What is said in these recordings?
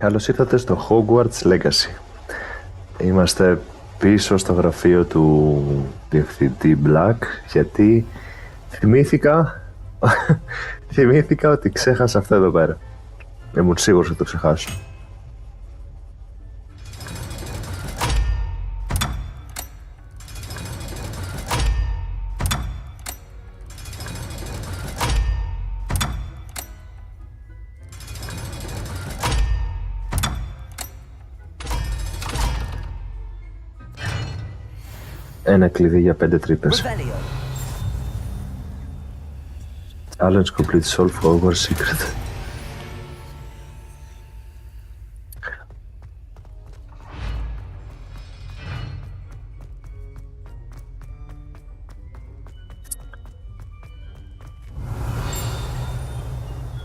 Καλώς ήρθατε στο Hogwarts Legacy. Είμαστε πίσω στο γραφείο του διευθυντή Black, γιατί θυμήθηκα ότι ξέχασα αυτό εδώ πέρα. Ήμουν σίγουρος ότι το ξεχάσω. Ένα κλειδί για 5 τρύπες. Challenge complete, solve Hogwarts secret.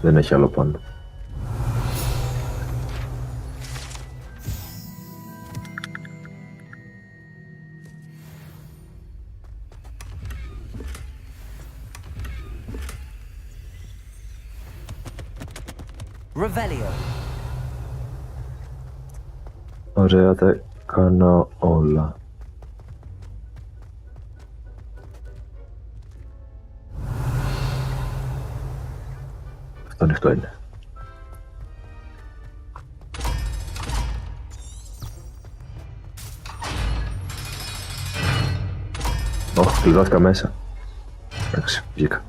Δεν έχει άλλο πάνω. Ωραία, τα κάνω όλα. Αυτό ανοιχτό είναι. Ωχ, κλειδώθηκα μέσα. Εντάξει, βγήκα.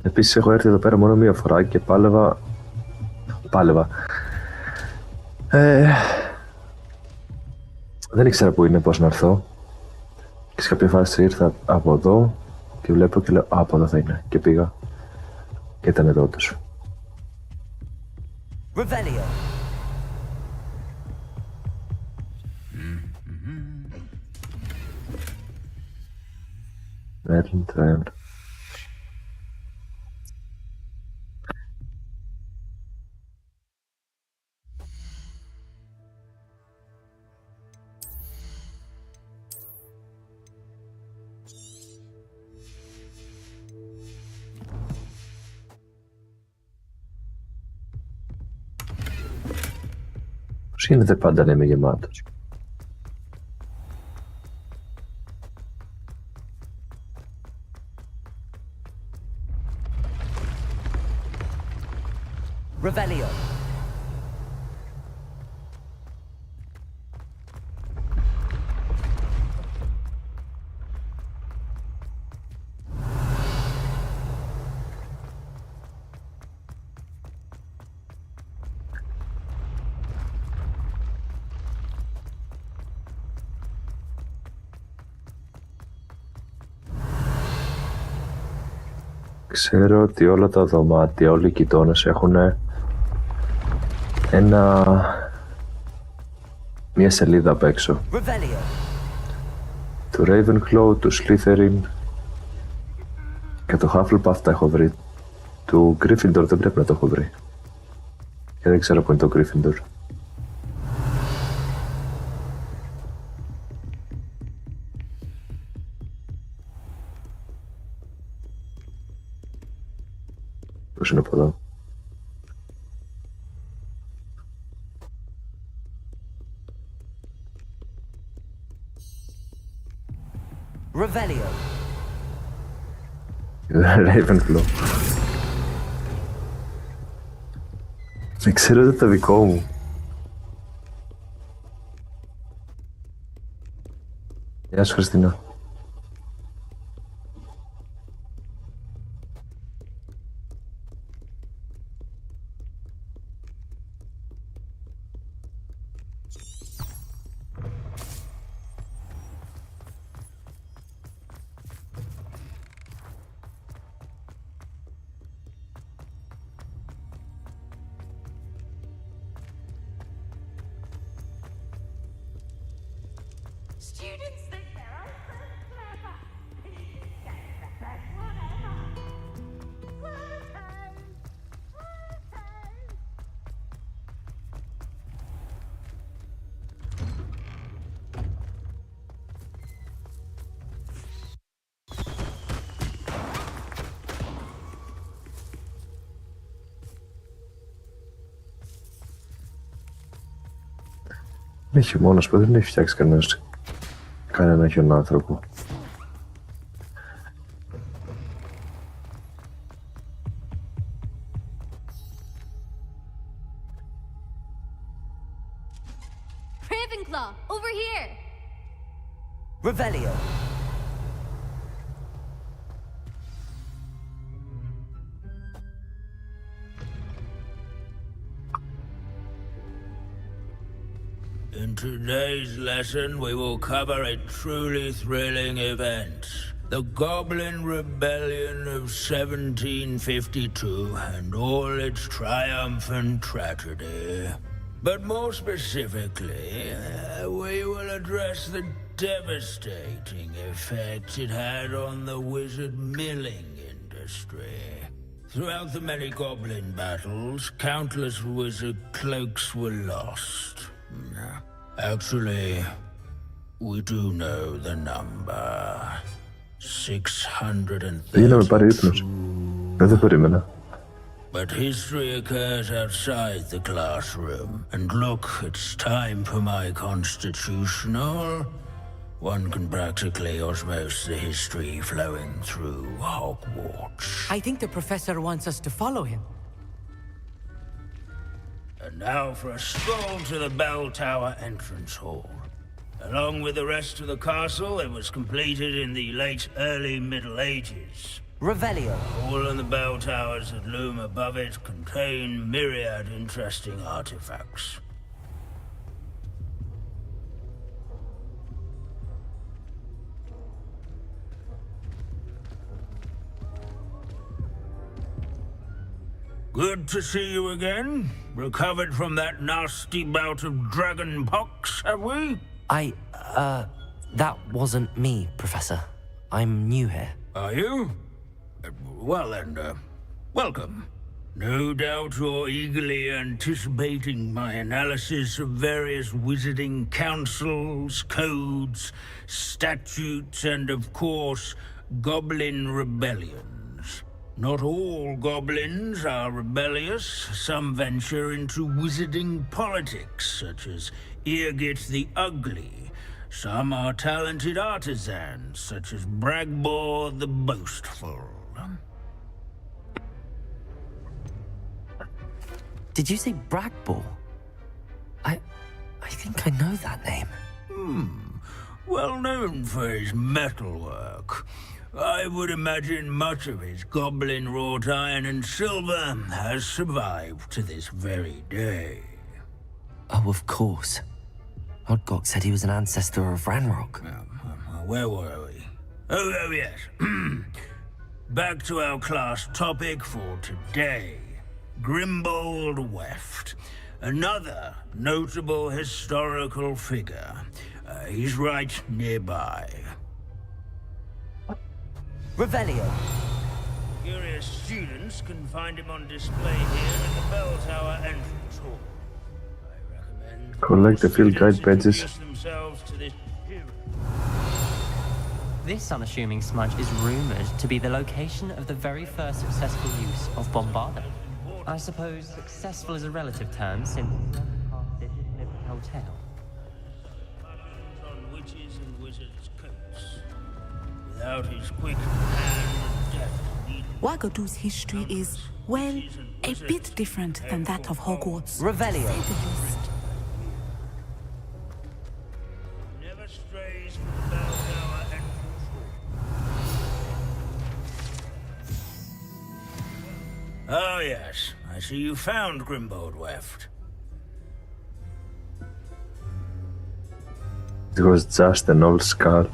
Επίσης έχω έρθει εδώ πέρα μόνο μία φορά και πάλευα. Δεν ήξερα που είναι, πώς να έρθω. Και σε κάποια φάση ήρθα από εδώ και βλέπω και λέω από εδώ θα είναι. Και πήγα και ήταν εδώ τους. Merlin Trail. Πώς γίνεται πάντα να είμαι γεμάτος? Revelio. Ξέρω ότι όλα τα δωμάτια, όλοι οι κοιτώνες έχουν μια σελίδα απ' έξω. Του Ravenclaw, του Slytherin και το Hufflepuff τα έχω βρει. Του Gryffindor δεν πρέπει να το έχω βρει. Και δεν ξέρω πού είναι το Gryffindor. Πώς είναι από εδώ? Revelio. Ravenclaw. Δεν ξέρω ούτε το δικό μου. Γεια σου Χριστίνα. Students think they're all so clever. Get the best whatever. Είναι χειμώνας που δεν έχει φτιάξει κανένα χιονάνθρωπο. Ravenclaw, over here! Revelio. In today's lesson, we will cover a truly thrilling event. The Goblin Rebellion of 1752 and all its triumphant tragedy. But more specifically, we will address the devastating effect it had on the wizard milling industry. Throughout the many goblin battles, countless wizard cloaks were lost. Actually, we do know the number. 632. Πήγαινε με πάρει ύπνος. Δεν το περίμενα. But history occurs outside the classroom. And look, it's time for my constitutional. One can practically osmose the history flowing through Hogwarts. I think the professor wants us to follow him. And now for a stroll to the bell tower entrance hall. Along with the rest of the castle, it was completed in the late early Middle Ages. Revelio. All of the bell towers that loom above it contain myriad interesting artifacts. Good to see you again. Recovered from that nasty bout of dragon pox, have we? That wasn't me, Professor. I'm new here. Are you? Well then, welcome. No doubt you're eagerly anticipating my analysis of various wizarding councils, codes, statutes, and of course, goblin rebellions. Not all goblins are rebellious. Some venture into wizarding politics, such as Irgit the Ugly. Some are talented artisans, such as Bragbor the Boastful. Did you say Bragbor? I think I know that name. Well known for his metalwork. I would imagine much of his goblin-wrought iron and silver has survived to this very day. Oh, of course. Odgok said he was an ancestor of Ranrock. Where were we? Oh yes. Back to our class topic for today. Grimbold Weft. Another notable historical figure. He's right nearby. Revelio. Curious students can find him on display here in the bell tower entrance hall. I recommend Collect the field guide students badges. introduce themselves to this hero. This unassuming smudge is rumored to be the location of the very first successful use of Bombarda. I suppose successful is a relative term since it lived in a hotel. On witches and wizards' coats. Without his quick hand and deft needle. Wagadu's history is, well, a bit different than that of Hogwarts. Revelio. To say the least. Never strays from the bell tower entrance hall. Oh yes, I see you found Grimbold Weft. It was just an old skull.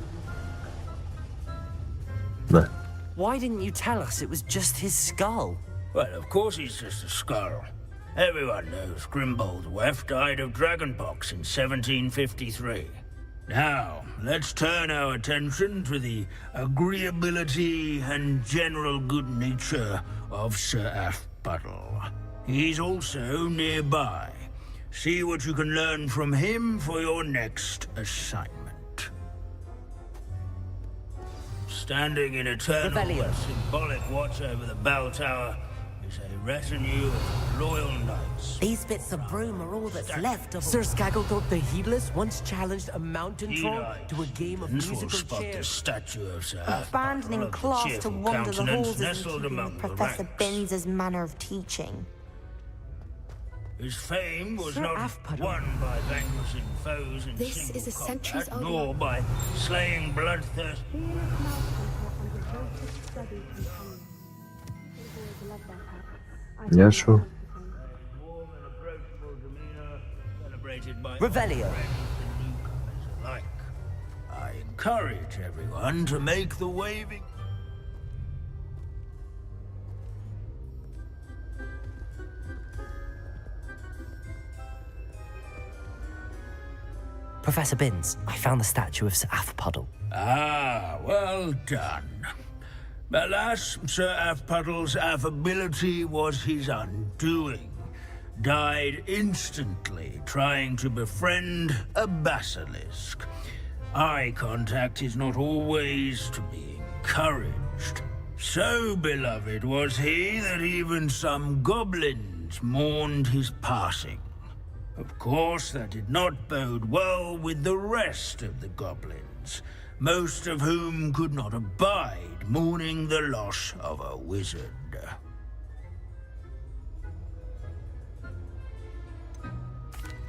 No. Why didn't you tell us it was just his skull? Well, of course he's just a skull. Everyone knows Grimbold Weft died of dragonpox in 1753. Now, let's turn our attention to the agreeability and general good nature of Sir Aphbuttle. He's also nearby. See what you can learn from him for your next assignment. Standing in eternal Revelio. and symbolic watch over the bell tower is a retinue of loyal knights. These bits of broom are all that's left of Sir Skagglethorpe the Heedless once challenged a mountain troll to a game of Will musical spot the chairs. statue of Sir Abandoning Halfbottle of the class to cheerful wander the countenance halls isn't nestled keeping among with the Professor ranks. Binns' manner of teaching. His fame was Sir not Halfbottle. won by vanquishing foes in This single is a combat, centuries old nor by slaying bloodthirsty. Γεια σου. Revelio. I encourage everyone to make the waving. Professor Binns, I found the statue of Sir Halfbottle. Ah, well done. Alas, Sir Halfpuddle's affability was his undoing. Died instantly trying to befriend a basilisk. Eye contact is not always to be encouraged. So beloved was he that even some goblins mourned his passing. Of course, that did not bode well with the rest of the goblins, most of whom could not abide mourning the loss of a wizard.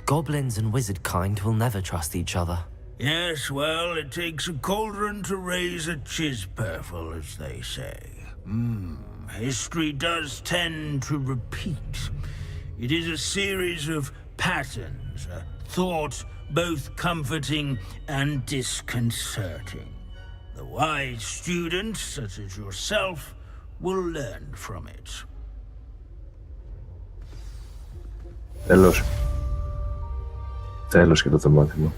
Goblins and wizard kind will never trust each other. Yes, well, it takes a cauldron to raise a chisperful, as they say. History does tend to repeat. It is a series of patterns, a thought both comforting and disconcerting. The wise students, such as yourself, will learn from it. Τέλος και το μάθημα.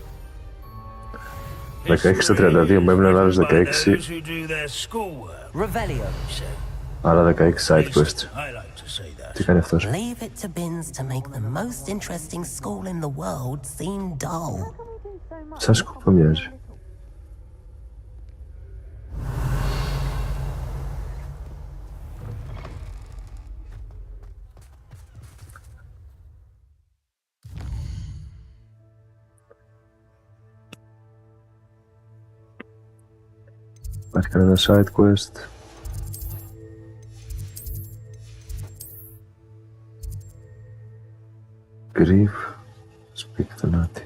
16 στα 32, μου έμειναν άλλες 16. Άρα 16 side quest. Τι κάνει αυτός? Leave it to Binns to make the most interesting school in the world seem dull. Σαν σκούπο μοιάζει. Υπάρχει κανένα side quest? Grief, speak the naughty.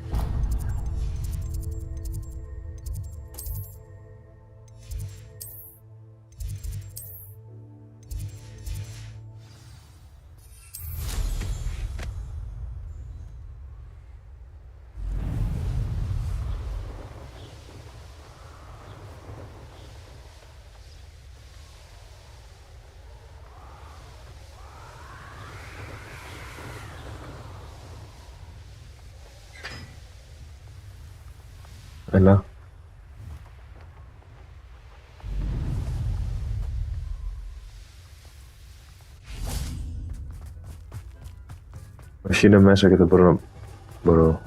Έλα. Όχι, είναι μέσα και δεν μπορώ να... Μπορώ.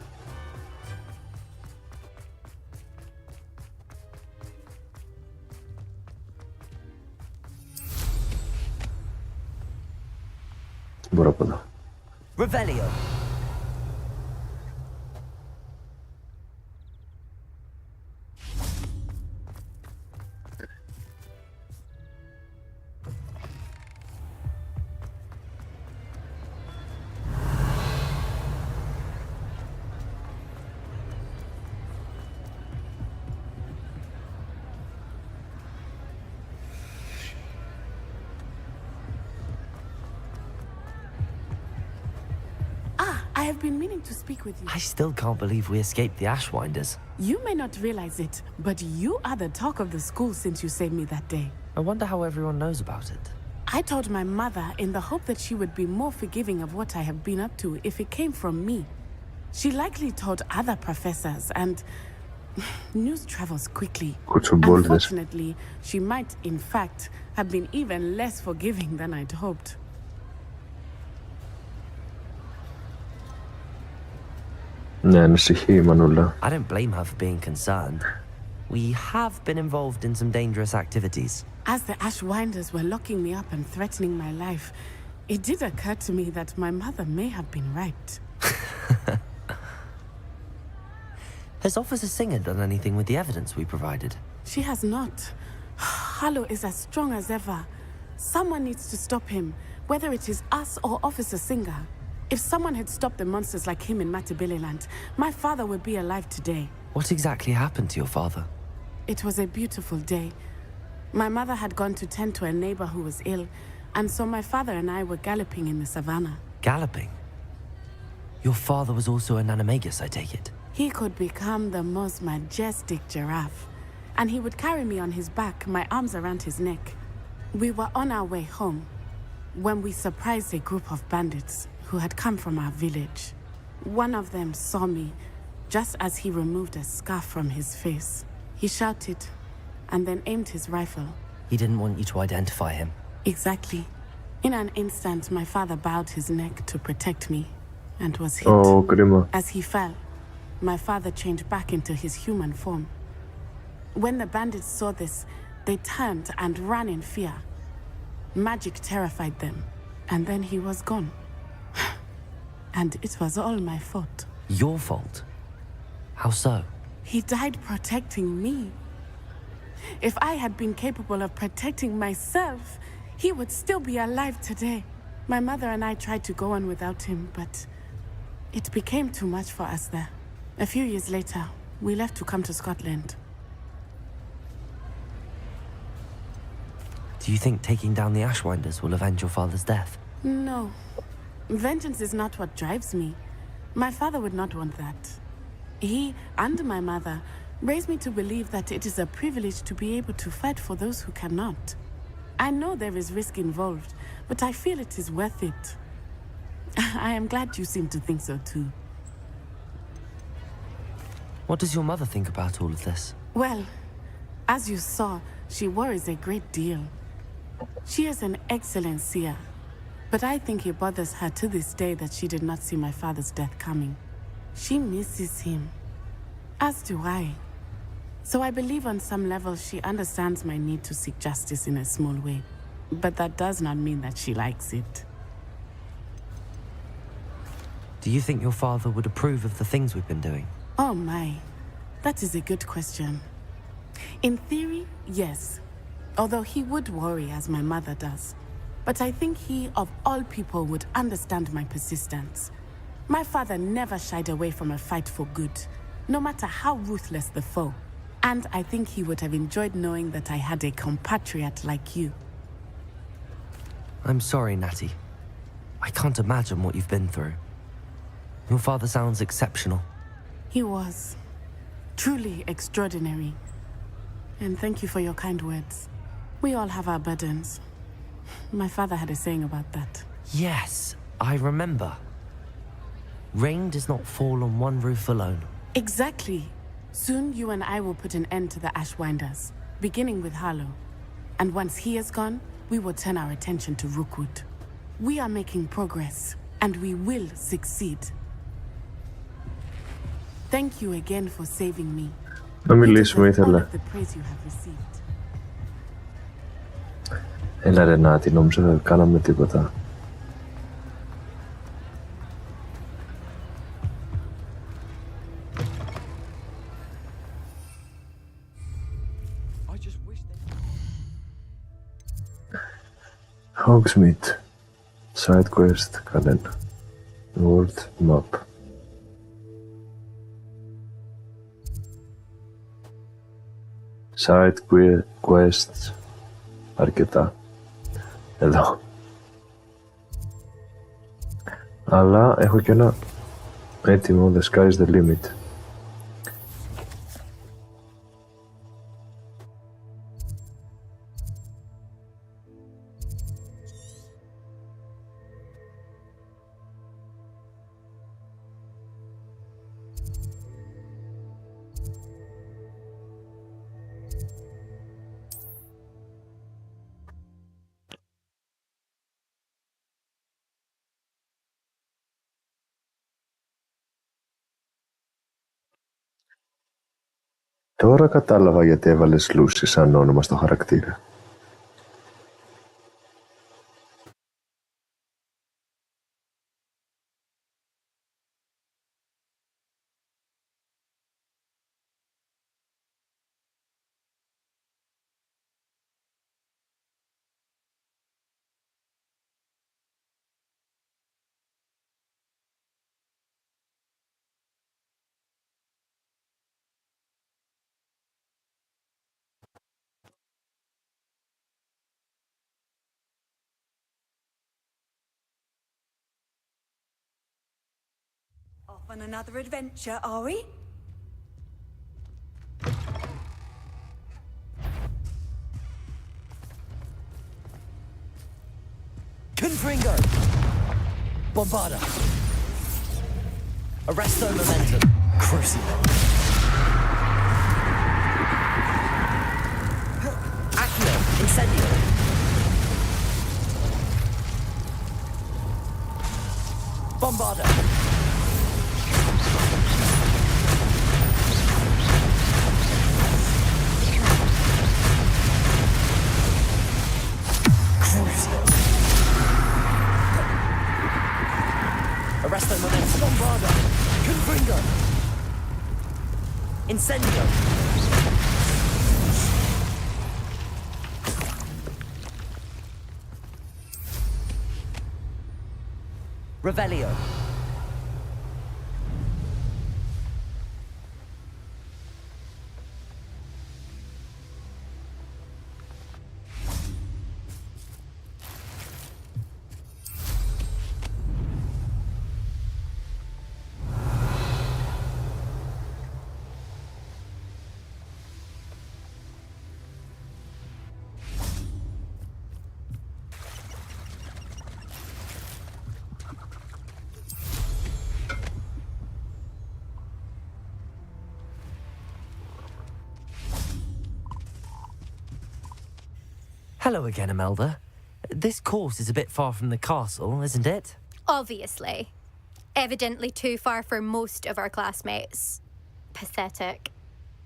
Μπορώ από εδώ. Revelio. I have been meaning to speak with you. I still can't believe we escaped the Ashwinders. You may not realize it, but you are the talk of the school since you saved me that day. I wonder how everyone knows about it. I told my mother in the hope that she would be more forgiving of what I have been up to if it came from me. She likely told other professors, and news travels quickly. Unfortunately, she might, in fact, have been even less forgiving than I'd hoped. Ναι, ανησυχεί η Μανούλα. I don't blame her for being concerned. We have been involved in some dangerous activities. As the Ashwinders were locking me up and threatening my life, It did occur to me that my mother may have been right. Has Officer Singer done anything with the evidence we provided? She has not. Harlow is as strong as ever. Someone needs to stop him, whether it is us or Officer Singer. If someone had stopped the monsters like him in Matabeleland, my father would be alive today. What exactly happened to your father? It was a beautiful day. My mother had gone to tend to a neighbor who was ill, and so my father and I were galloping in the savannah. Galloping? Your father was also an animagus, I take it? He could become the most majestic giraffe, and he would carry me on his back, my arms around his neck. We were on our way home when we surprised a group of bandits who had come from our village. One of them saw me just as he removed a scarf from his face. He shouted and then aimed his rifle. He didn't want you to identify him. Exactly. In an instant, my father bowed his neck to protect me and was hit. Oh, κρίμα. As he fell, my father changed back into his human form. When the bandits saw this, they turned and ran in fear. Magic terrified them, and then he was gone. And it was all my fault. Your fault? How so? He died protecting me. If I had been capable of protecting myself, he would still be alive today. My mother and I tried to go on without him, but it became too much for us there. A few years later, we left to come to Scotland. Do you think taking down the Ashwinders will avenge your father's death? No. Vengeance is not what drives me. My father would not want that. He and my mother raised me to believe that it is a privilege to be able to fight for those who cannot. I know there is risk involved, but I feel it is worth it. I am glad you seem to think so too. What does your mother think about all of this? Well, as you saw, she worries a great deal. She is an excellent seer, but I think it bothers her to this day that she did not see my father's death coming. She misses him, as do I. So I believe on some level she understands my need to seek justice in a small way, but that does not mean that she likes it. Do you think your father would approve of the things we've been doing? Oh my, that is a good question. In theory, yes, although he would worry as my mother does. But I think he, of all people, would understand my persistence. My father never shied away from a fight for good, no matter how ruthless the foe. And I think he would have enjoyed knowing that I had a compatriot like you. I'm sorry, Natty. I can't imagine what you've been through. Your father sounds exceptional. He was. Truly extraordinary. And thank you for your kind words. We all have our burdens. My father had a saying about that. Yes, I remember. Rain does not fall on one roof alone. Exactly. Soon you and I will put an end to the Ashwinders, beginning with Harlow. And once he is gone, we will turn our attention to Rookwood. We are making progress, and we will succeed. Thank you again for saving me. Να μιλήσουμε, All ήθελα. of the praise you have received. Έλα ρε Νάτι, νόμιζα δεν κάναμε τίποτα. Hogsmeade. Side quest, κανένα. World map. Side quests. Αρκετά. Εδώ. Αλλά έχω και ένα έτοιμο, the sky is the limit. Τώρα κατάλαβα γιατί έβαλες Lucy σαν όνομα στο χαρακτήρα. On another adventure, are we? Confringo! Bombarda! Arresto momentum! Crucible! Accio! Incendio! Bombarda! Arresto momentum. Bombarda. Confringo. Incendio. Revelio. Hello again, Imelda. This course is a bit far from the castle, isn't it? Obviously. Evidently too far for most of our classmates. Pathetic.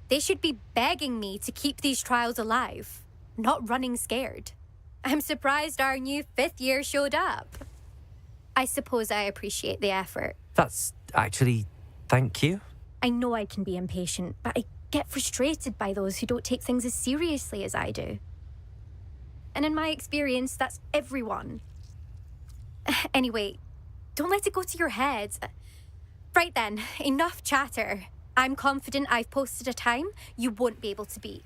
They should be begging me to keep these trials alive, not running scared. I'm surprised our new 5th year showed up. I suppose I appreciate the effort. That's actually... thank you. I know I can be impatient, but I get frustrated by those who don't take things as seriously as I do. And in my experience, that's everyone. Anyway, don't let it go to your head. Right then, enough chatter. I'm confident I've posted a time you won't be able to beat.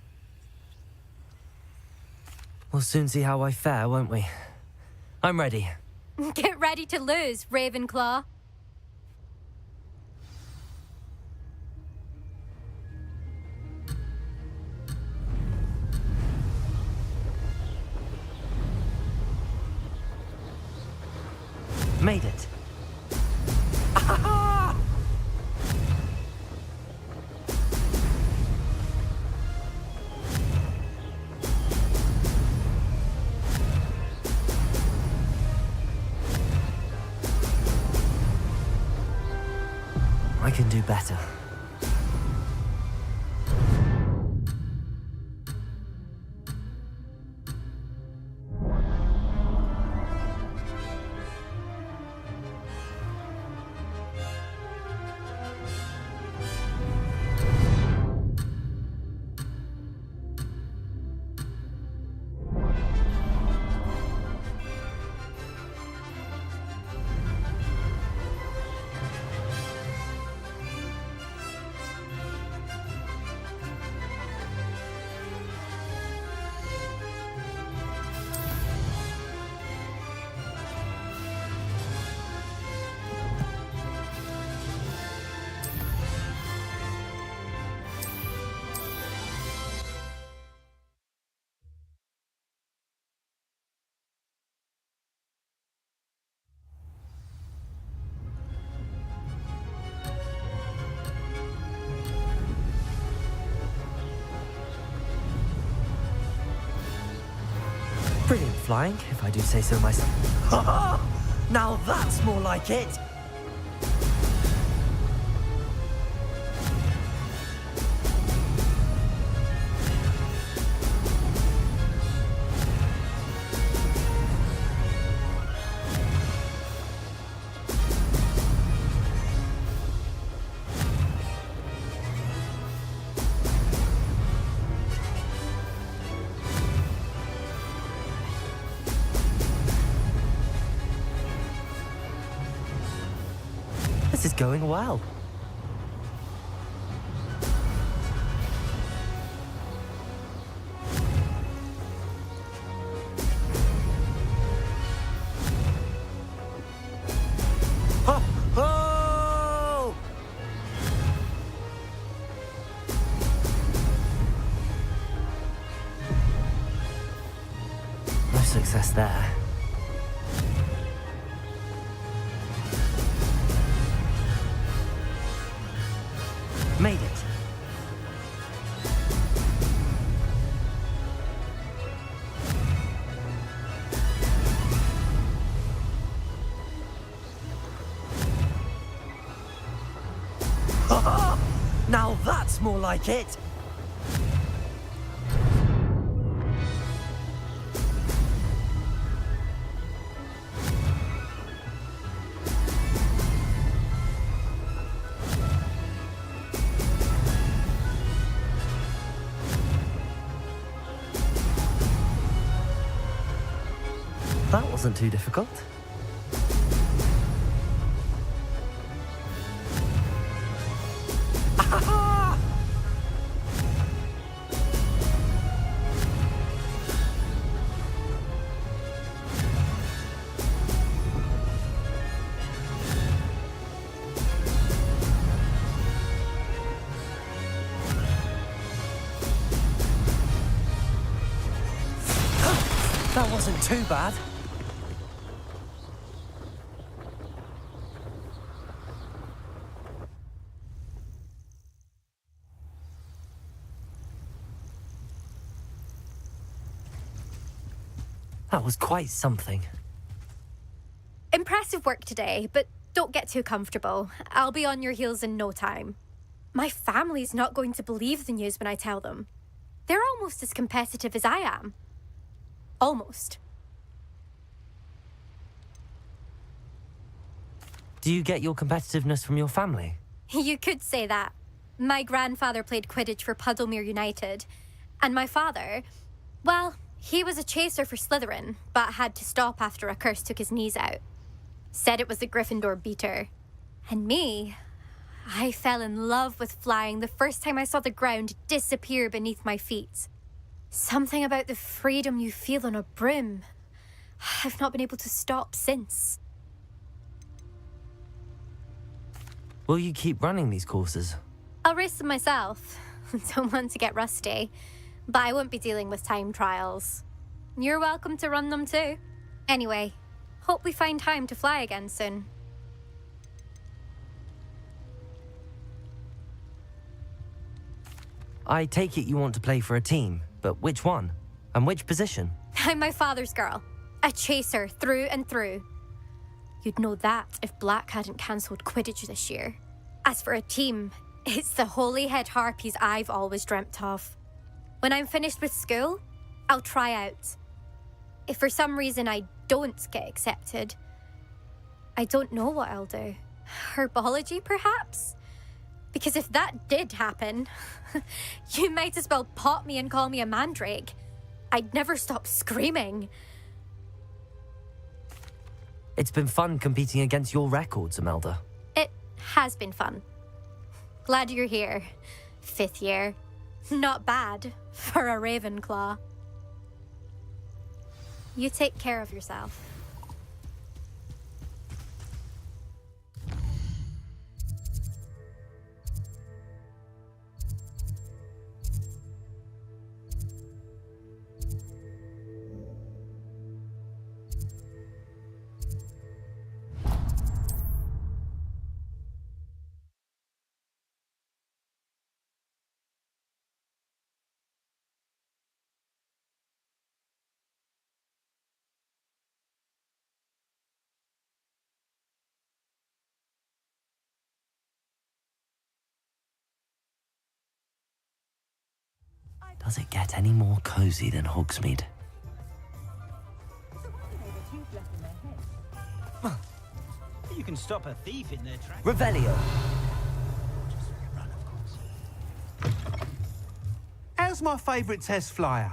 We'll soon see how I fare, won't we? I'm ready. Get ready to lose, Ravenclaw. Made it. I can do better. Brilliant flying, if I do say so myself. Ha ha! Now that's more like it! This is going well. Ho! Ho! No success there. Made it. Now that's more like it! That wasn't too difficult. That wasn't too bad. That was quite something. Impressive work today, but don't get too comfortable. I'll be on your heels in no time. My family's not going to believe the news when I tell them. They're almost as competitive as I am. Almost. Do you get your competitiveness from your family? You could say that. My grandfather played Quidditch for Puddlemere United. And my father, well, he was a chaser for Slytherin, but had to stop after a curse took his knees out. Said it was the Gryffindor beater. And me, I fell in love with flying the first time I saw the ground disappear beneath my feet. Something about the freedom you feel on a broom. I've not been able to stop since. Will you keep running these courses? I'll race them myself. Don't want to get rusty. But I won't be dealing with time trials. You're welcome to run them too. Anyway, hope we find time to fly again soon. I take it you want to play for a team, but which one? And which position? I'm my father's girl. A chaser through and through. You'd know that if Black hadn't cancelled Quidditch this year. As for a team, it's the Holyhead Harpies I've always dreamt of. When I'm finished with school, I'll try out. If for some reason I don't get accepted, I don't know what I'll do. Herbology, perhaps? Because if that did happen, you might as well pot me and call me a mandrake. I'd never stop screaming. It's been fun competing against your records, Imelda. It has been fun. Glad you're here. 5th year. Not bad for a Ravenclaw. You take care of yourself. Does it get any more cozy than Hogsmeade? You can stop a thief in their tracks. Revelio. How's my favourite test flyer?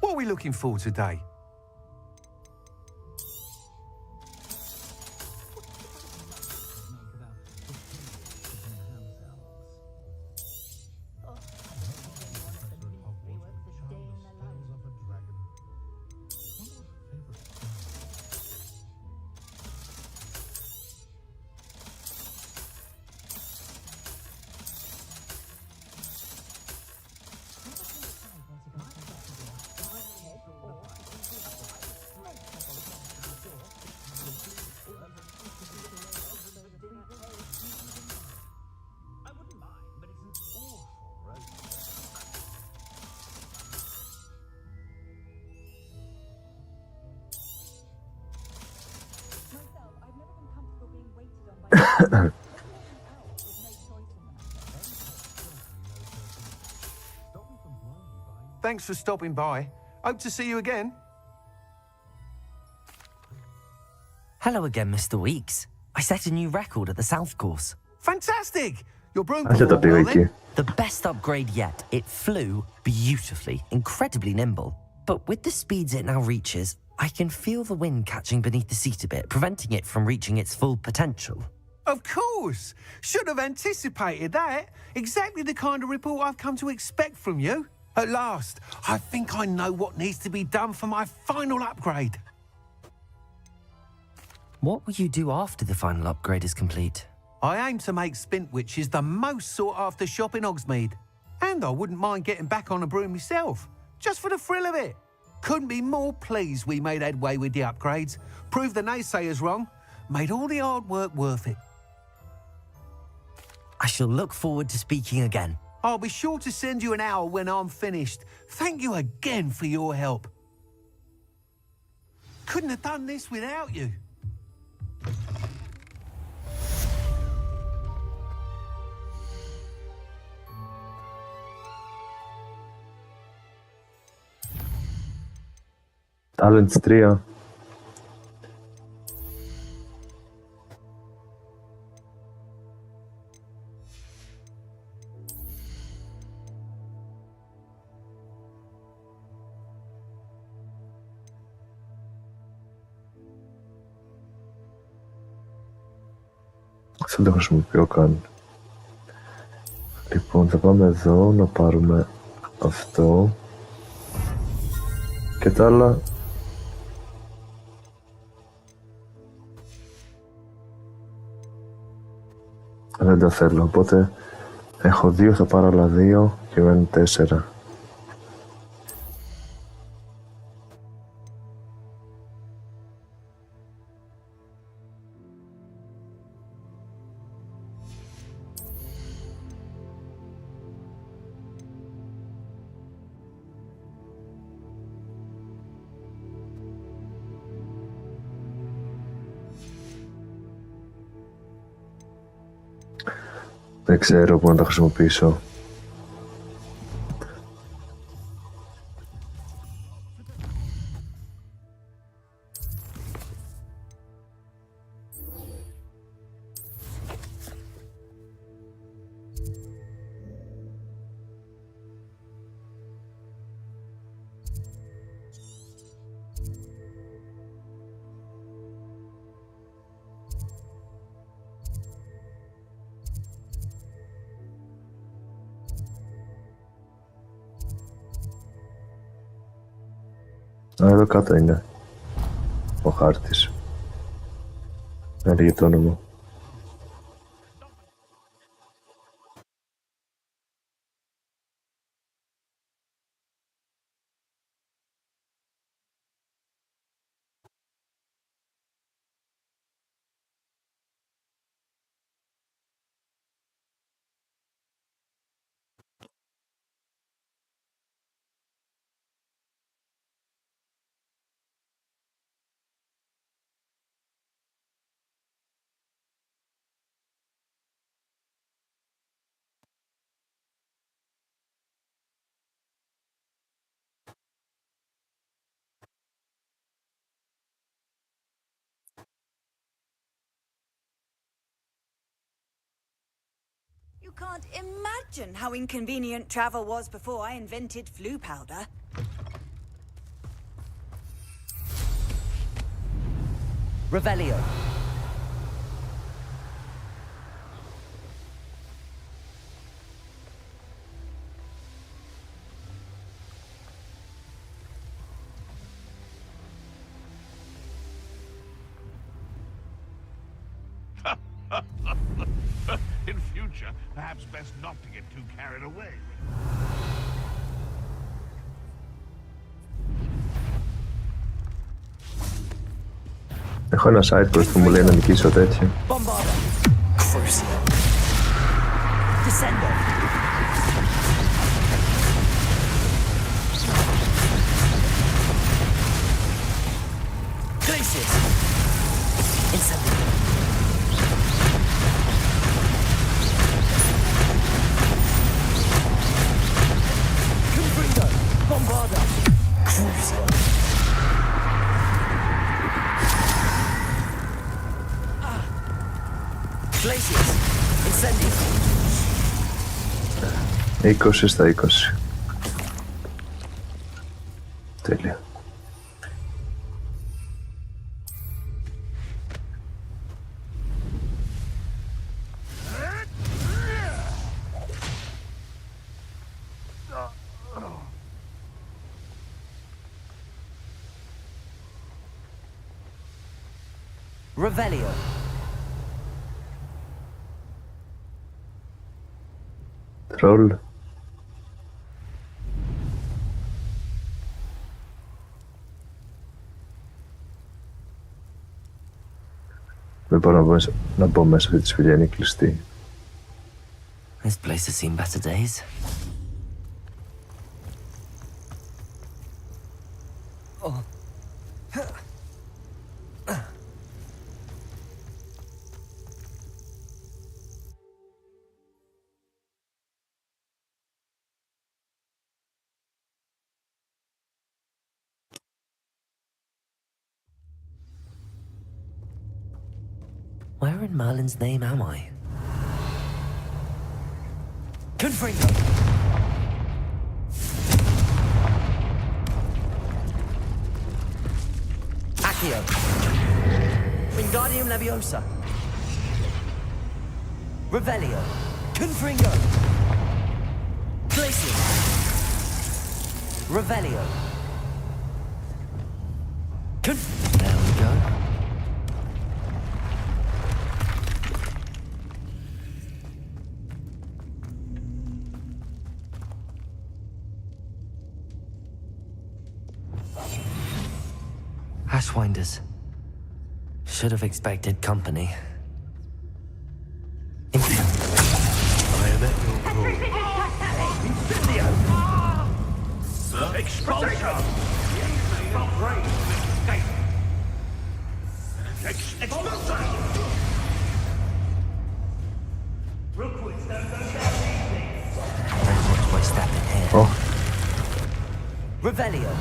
What are we looking for today? Thanks for stopping by. Hope to see you again. Hello again, Mr. Weeks. I set a new record at the South Course. Fantastic! Your broom Άσε το πήγα performed well εκεί. then? The best upgrade yet. It flew beautifully, incredibly nimble. But with the speeds it now reaches, I can feel the wind catching beneath the seat a bit, preventing it from reaching its full potential. Of course! Should have anticipated that. Exactly the kind of report I've come to expect from you. At last, I think I know what needs to be done for my final upgrade. What will you do after the final upgrade is complete? I aim to make Spintwitches the most sought-after shop in Hogsmeade. And I wouldn't mind getting back on a broom myself, just for the thrill of it. Couldn't be more pleased we made headway with the upgrades, proved the naysayers wrong, made all the hard work worth it. I shall look forward to speaking again. I'll be sure to send you an hour when I'm finished. Thank you again for your help. Couldn't have done this without you. Talents 3. Δεν το χρησιμοποιώ καν. Λοιπόν, θα πάμε εδώ να πάρουμε αυτό και τα άλλα. Δεν τα θέλω, οπότε έχω 2, θα πάρω άλλα 2 και μένουν 4. Δεν ξέρω πού να τα χρησιμοποιήσω. Εδώ κάτω είναι ο χάρτης. Έλεγε το όνομα. You can't imagine how inconvenient travel was before I invented flu powder. Revelio. In future, perhaps best not to get too carried away. Έχω ένα site quest που μου λέει να νικήσω τέτοιο. Glaciers. Incendio. 20 στα 20. Τέλεια. Revelio. Troll. Δεν μπορώ να μπω μέσα αυτή τη σπηλιά, είναι κλειστή. This place has seen better days. Oh. Where in Merlin's name am I? Confringo! Accio! Wingardium Leviosa! Revelio! Confringo! Glacium! Revelio! There we go. Ashwinders. Should have expected company. I am at your call. Incendio! Expulsion! Expulsion! Rookwards don't go down easy. Very much my step in here. Oh. Revelio.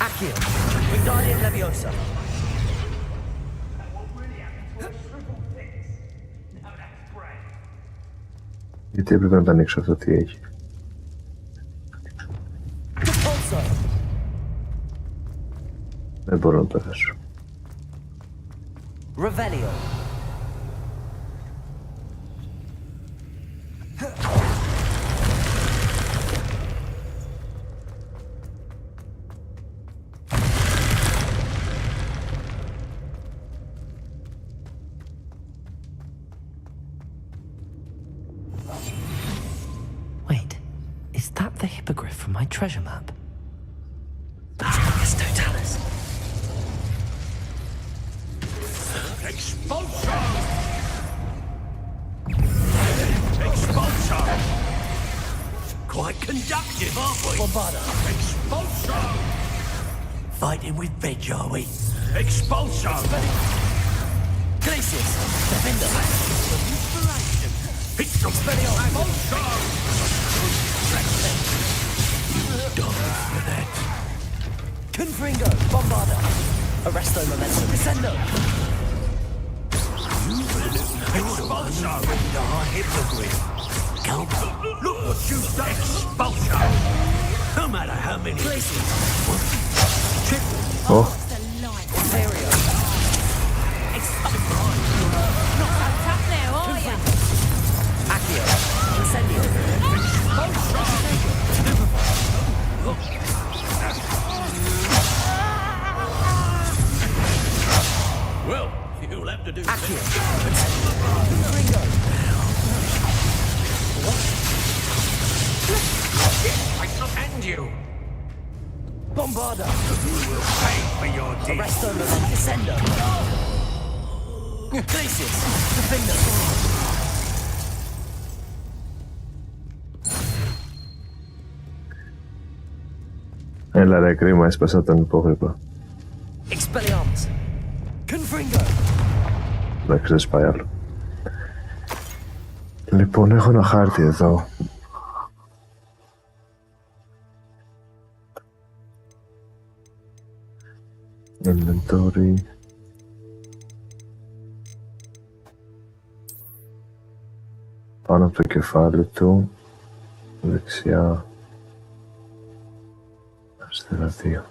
Accio! Wingardium Leviosa! Γιατί έπρεπε να τα ανοίξω αυτό, τι έχει. Δεν μπορώ να περάσω. Revelio! Wait, is that the hippogriff from my treasure map? It's Totalis. Expulsion! Expulsion! Quite conductive, aren't we? Bombarda. Expulsion! Fighting with veg, are we? Expulsion! Glacius! Defender! Inspiration! Expulsion! Die for that. Confringo! Bombarda! Arresto Momentum! Descendo! Expulsion! Hippogriff! Look what you've done! Expulsion! No matter how many... Glacius! Oh. Ontario! Not so tough now, are you? Accio! Incendio! Well, you'll have to do... Accio! Confringo! I command you! Bombarder! You will pay for your deeds! Arresto and Descender! Glacius! Defender! Έλα ρε, κρίμα, έσπασα τον υπόγρυπο. Expelliarmus! Confringo! Εντάξει, δεν σπάει άλλο. Λοιπόν, έχω ένα χάρτη εδώ. Inventory. Πάνω από το κεφάλι του. Δεξιά. Αριστερά 2.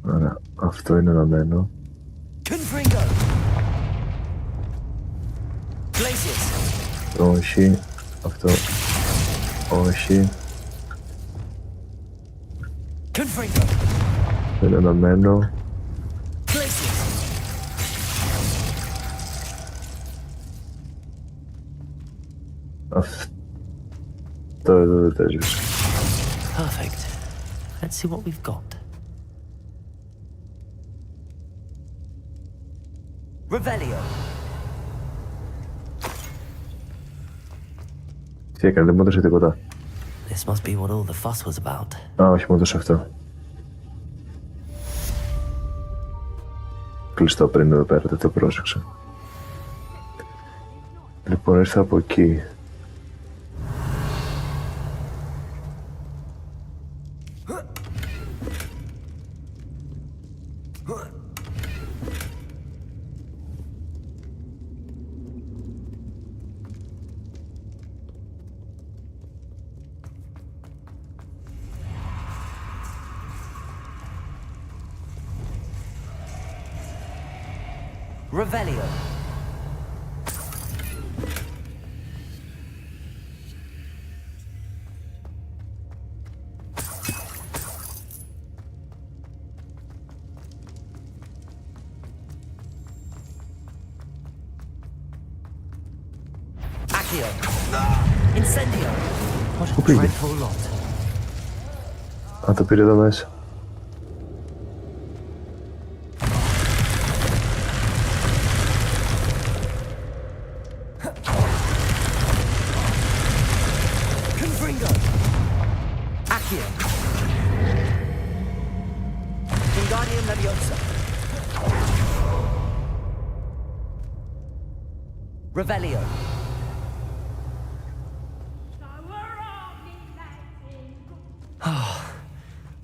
Άρα, αυτό είναι ενωμένο. Όχι. Αυτό. Όχι. Είναι ενωμένο. Αυτό εδώ δεν τέλειωσε. Perfect. Let's see what we've got. Revelio. Τι έκανε, δεν μου έδωσε τίποτα. This must be what all the fuss was about. Α, όχι, μου έδωσε αυτό. Κλειστό πριν εδώ πέρα, δεν το πρόσεξα. Λοιπόν, ήρθα από εκεί. Revelio. Accio. Incendio. What a dreadful lot. Α, το πήρε εδώ μέσα. Revelio. Ah,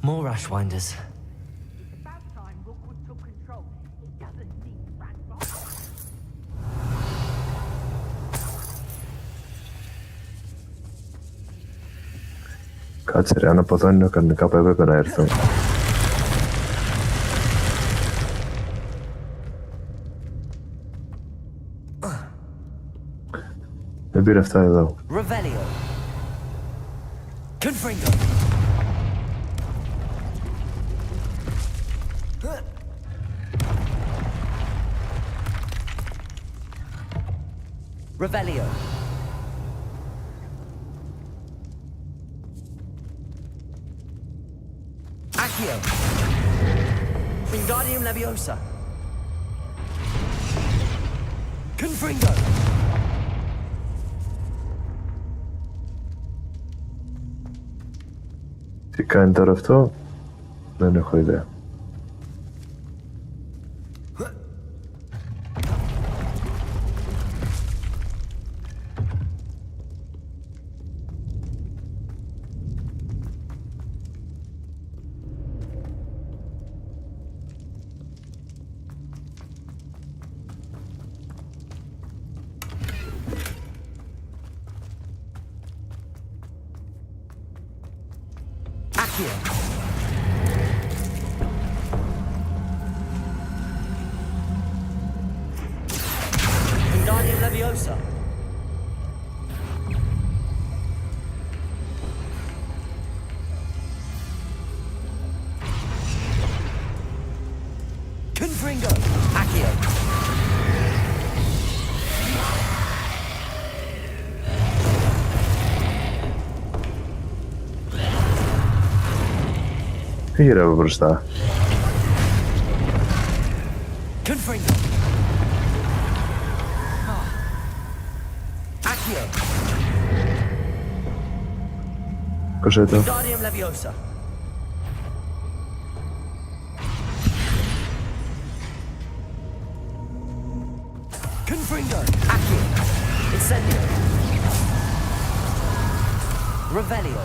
more Ashwinders. Κάτσε ρε, αν από εδώ είναι κανονικά που έπρεπε να έρθω. Δεν πήρε αυτά εδώ. Revelio. Confringo. Revelio. Accio. Wingardium Leviosa. Confringo. Τι κάνει τώρα αυτό, δεν έχω ιδέα. Wingardium Leviosa. Confringo. Accio. Πήγε από μπροστά. Κοσέτο. Confringo! Accio! Incendio! Revelio!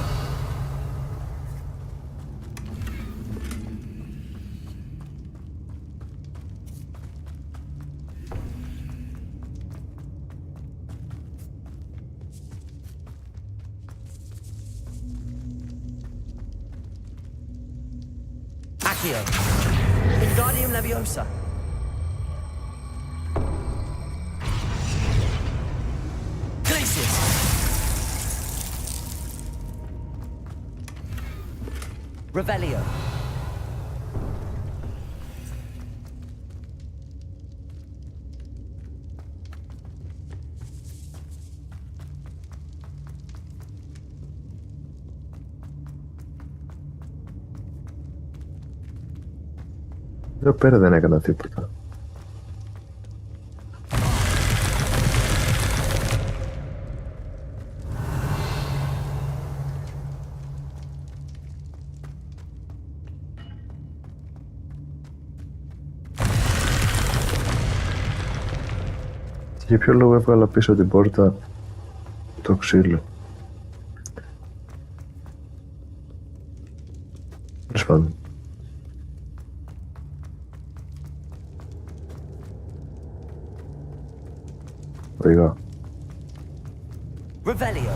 Accio! Wingardium Leviosa! Revelio. Εδώ πέρα δεν έκανα τίποτα. Για ποιο λόγο έβγαλα πίσω την πόρτα το ξύλο. Τέλος πάντων. Οδηγά. Revelio.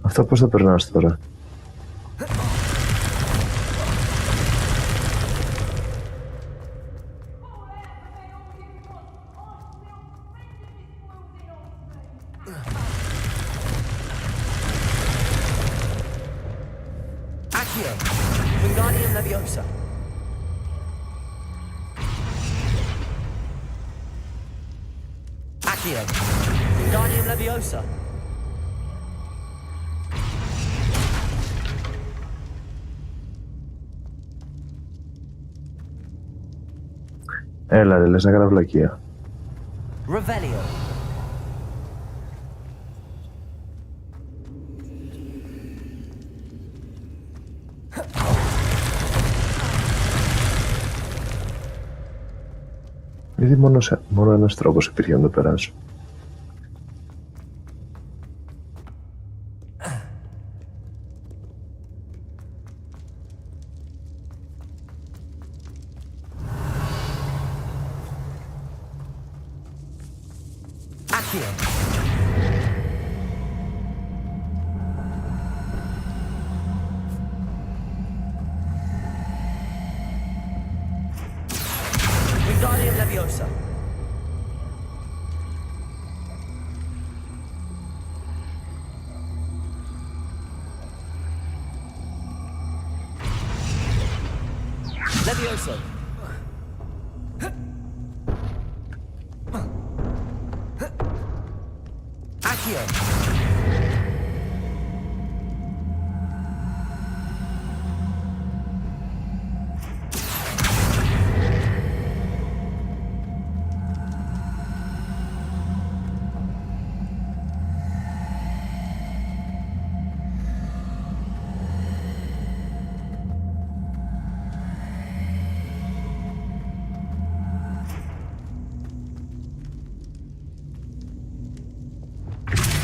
Αυτό πώς θα περνάς τώρα? Accio! Wingardium Leviosa! Accio! Wingardium Leviosa! Έλα ρε, λες να κάνω βλακεία. Revelio. Γιατί μόνο ένας τρόπος υπήρχε να το περάσω. Wingardium Leviosa. Leviosa. Accio.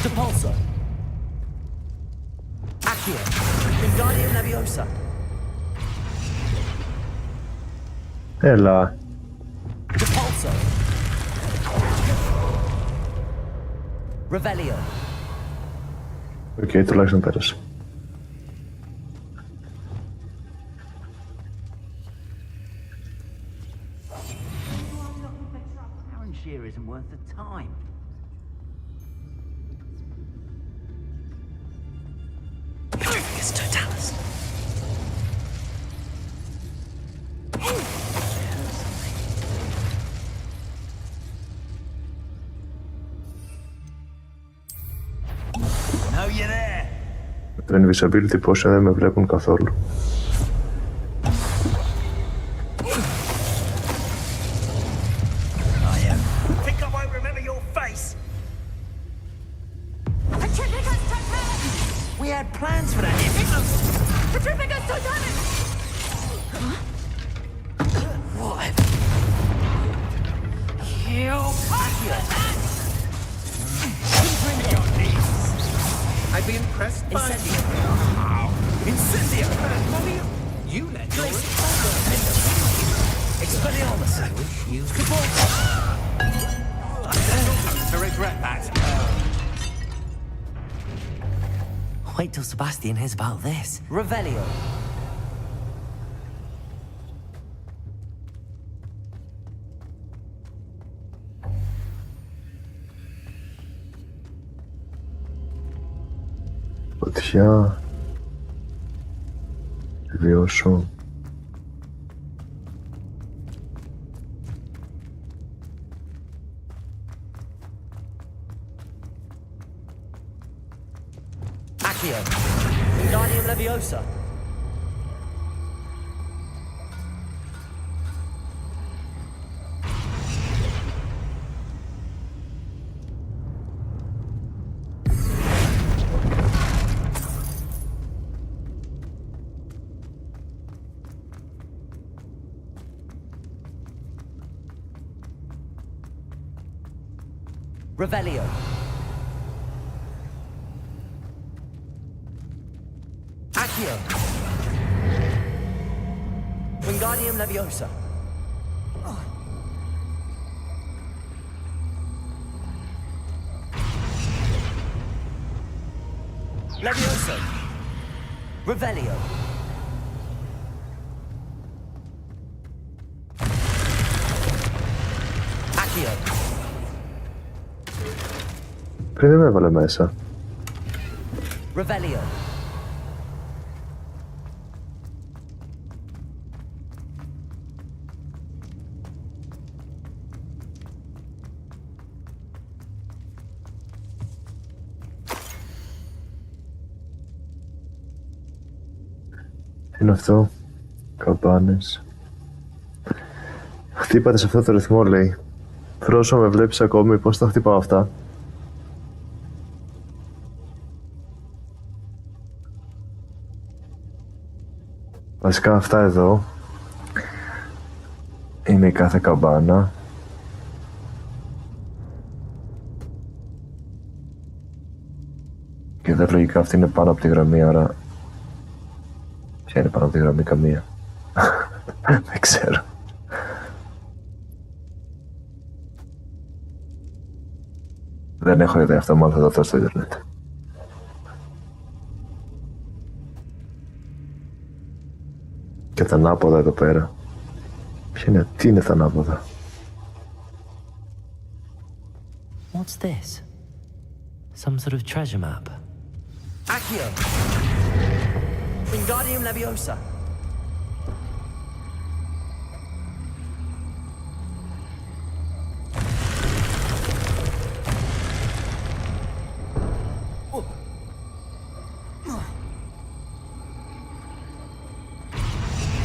Depulso. Accio. Wingardium Leviosa. Έλα. Depulso. Revelio. Οκ, τουλάχιστον πέρασε. Isn't worth the time. Focus totality. Το invisibility potion δεν με βλέπουν καθόλου. Plans for that. What? I'd be impressed by Incendio! You let go. Expelliarmus. You to regret that. Wait till Sebastian hears about this. Revelio. Φωτιά. Βιώσω. Accio. Wingardium Leviosa. Revelio. Accio. Wingardium Leviosa. Leviosa. Revelio. Accio. Πριν δεν με έβαλε μέσα. Revelio. Τι είναι αυτό? Καμπάνες. Χτύπατε σε αυτό το ρυθμό, λέει. Φρόσο, με βλέπεις ακόμη, πώς τα χτυπάω αυτά? Βασικά αυτά εδώ είναι η κάθε καμπάνα. Και εδώ λογικά αυτή είναι πάνω από τη γραμμή, άρα... Ποια είναι πάνω από τη γραμμή? Καμία. Δεν ξέρω. Δεν έχω ιδέα, αυτό μάλλον θα το δω στο ίντερνετ. Και τα ανάποδα εδώ πέρα. Ποια είναι, τι είναι τα ανάποδα? What's this? Some sort of treasure map. Accio. Wingardium Leviosa.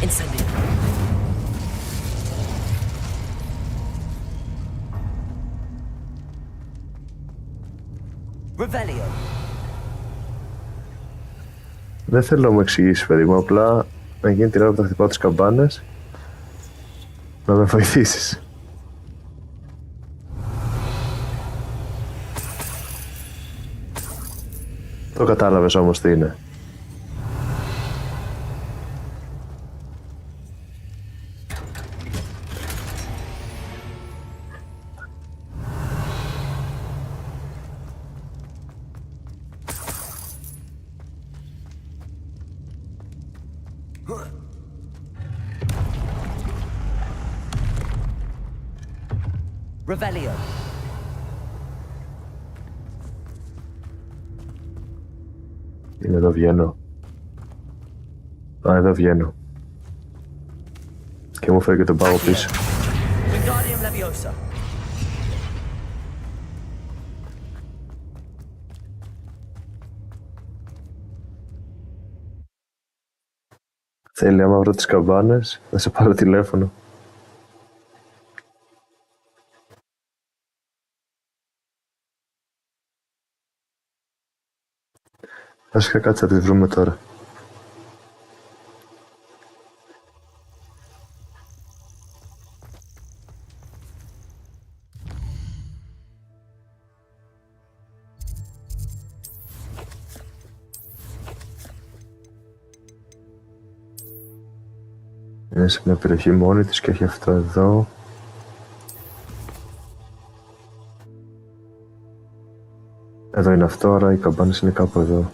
Incendio. Revelio. Δεν θέλω να μου εξηγήσεις, παιδί μου, απλά να γίνει την ώρα που θα χτυπάω τις καμπάνες να με βοηθήσεις. Το κατάλαβες όμως τι είναι? Revelio. Είναι εδώ βγαίνω. Α, εδώ βγαίνω. Και μου φέρει και τον πάγο πίσω. Wingardium Leviosa. Θέλει, άμα βρω τις καμπάνες, θα σε πάρω τηλέφωνο. Βασικά κάτσε, θα τη βρούμε τώρα. Είναι σε μια περιοχή μόνη της και έχει αυτό εδώ. Εδώ είναι αυτό, άρα οι καμπάνες είναι κάπου εδώ.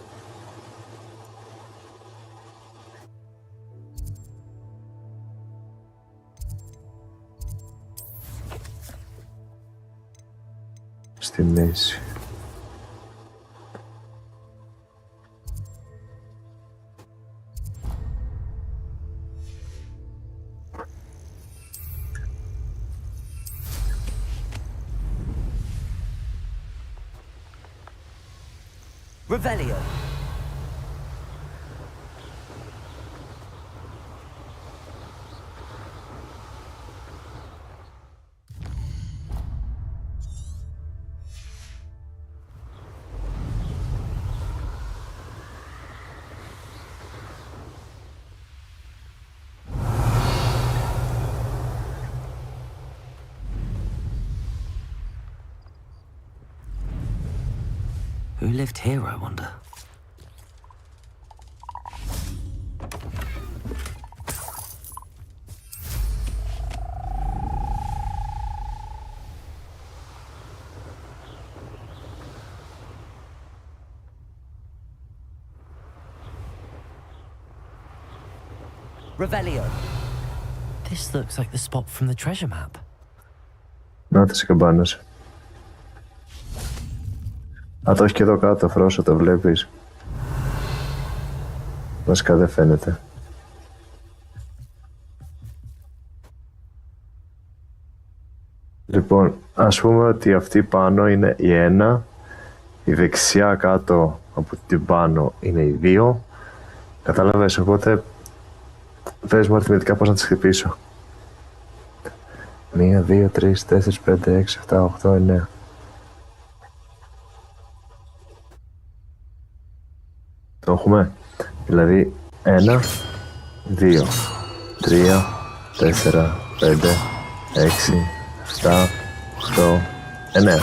Στη μέση. Revelio. Who lived here, I wonder? Revelio. This looks like the spot from the treasure map. Να τις καμπάνες. Α, το έχει και εδώ κάτω, Φρόσο, το βλέπεις. Βασικά δεν φαίνεται. Λοιπόν, ας πούμε ότι αυτή πάνω είναι η 1, η δεξιά κάτω από την πάνω είναι η 2. Κατάλαβες, οπότε πες μου αριθμητικά πώς να τις χτυπήσω. 1, 2, 3, 4, 5, 6, 7, 8, 9. Το έχουμε. Δηλαδή 1, 2, 3, 4, 5, 6, 7, 8, 9.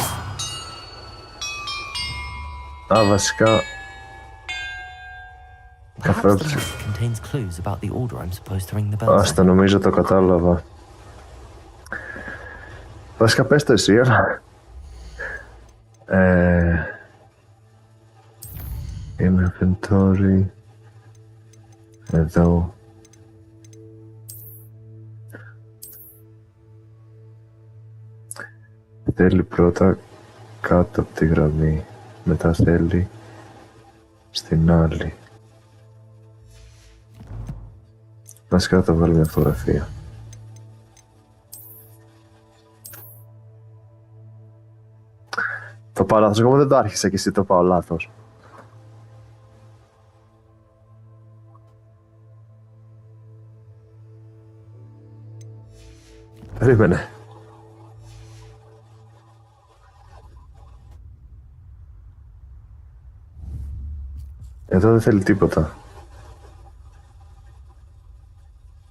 Α, βασικά Ας το νομίζω το κατάλαβα. Βασικά πες το εσύ, αλλά inventory εδώ. Θέλει πρώτα κάτω από τη γραμμή, μετά θέλει στην άλλη. Βασικά θα βάλω μια φωτογραφία. Το πάω λάθος, εγώ δεν το άρχισα και εσύ το πάω λάθος. Περίμενε. Εδώ δεν θέλει τίποτα.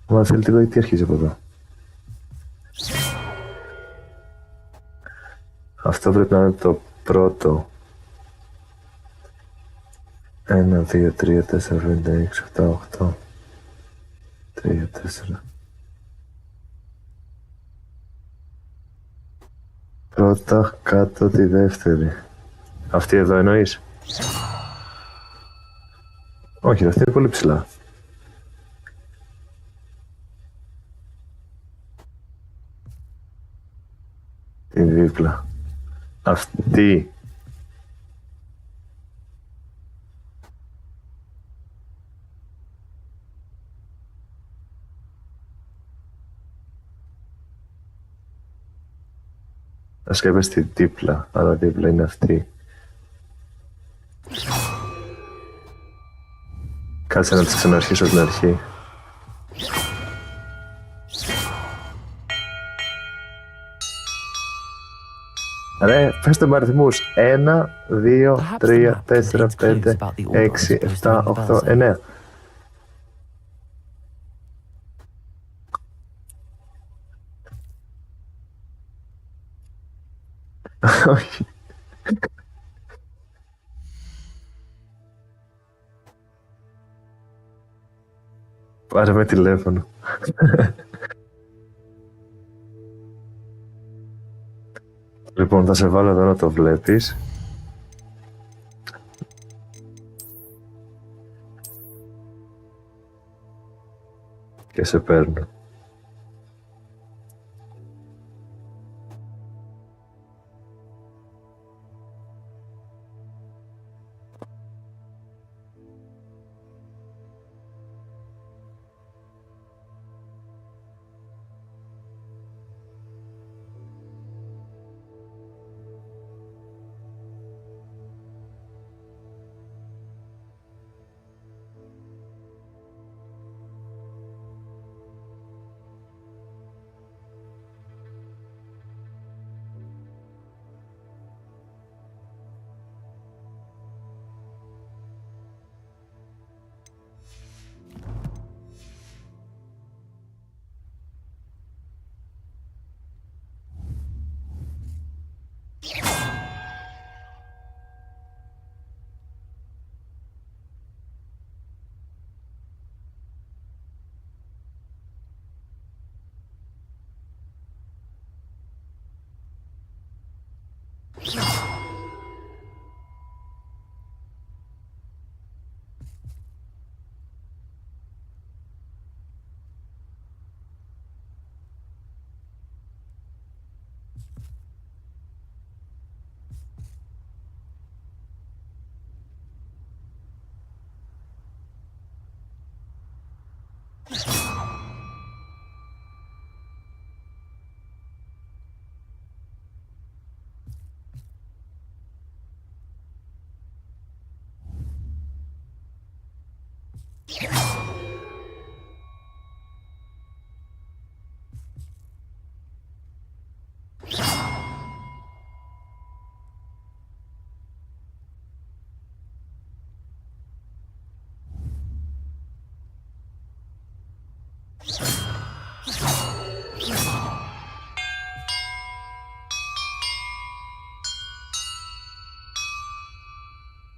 Μα θέλει τίποτα, τι αρχίζει από εδώ. Αυτό πρέπει να είναι το πρώτο. 1, 2, 3, 4, 5, 6, 7, 8. 3, 4. Πρώτα κάτω τη δεύτερη. Αυτή εδώ εννοείς? Όχι, αυτή είναι πολύ ψηλά. Τη δίπλα. Αυτή. Ας και είπες τη δίπλα, αλλά δίπλα είναι αυτή. Κάτσε να τις ξαναρχίσω την αρχή. Ρε, πες το με αριθμούς. 1, 2, 3, 4, 5, 6, 7, 8, 9. Όχι. Πάρε με τηλέφωνο. Λοιπόν, θα σε βάλω εδώ να το βλέπεις. Και σε παίρνω.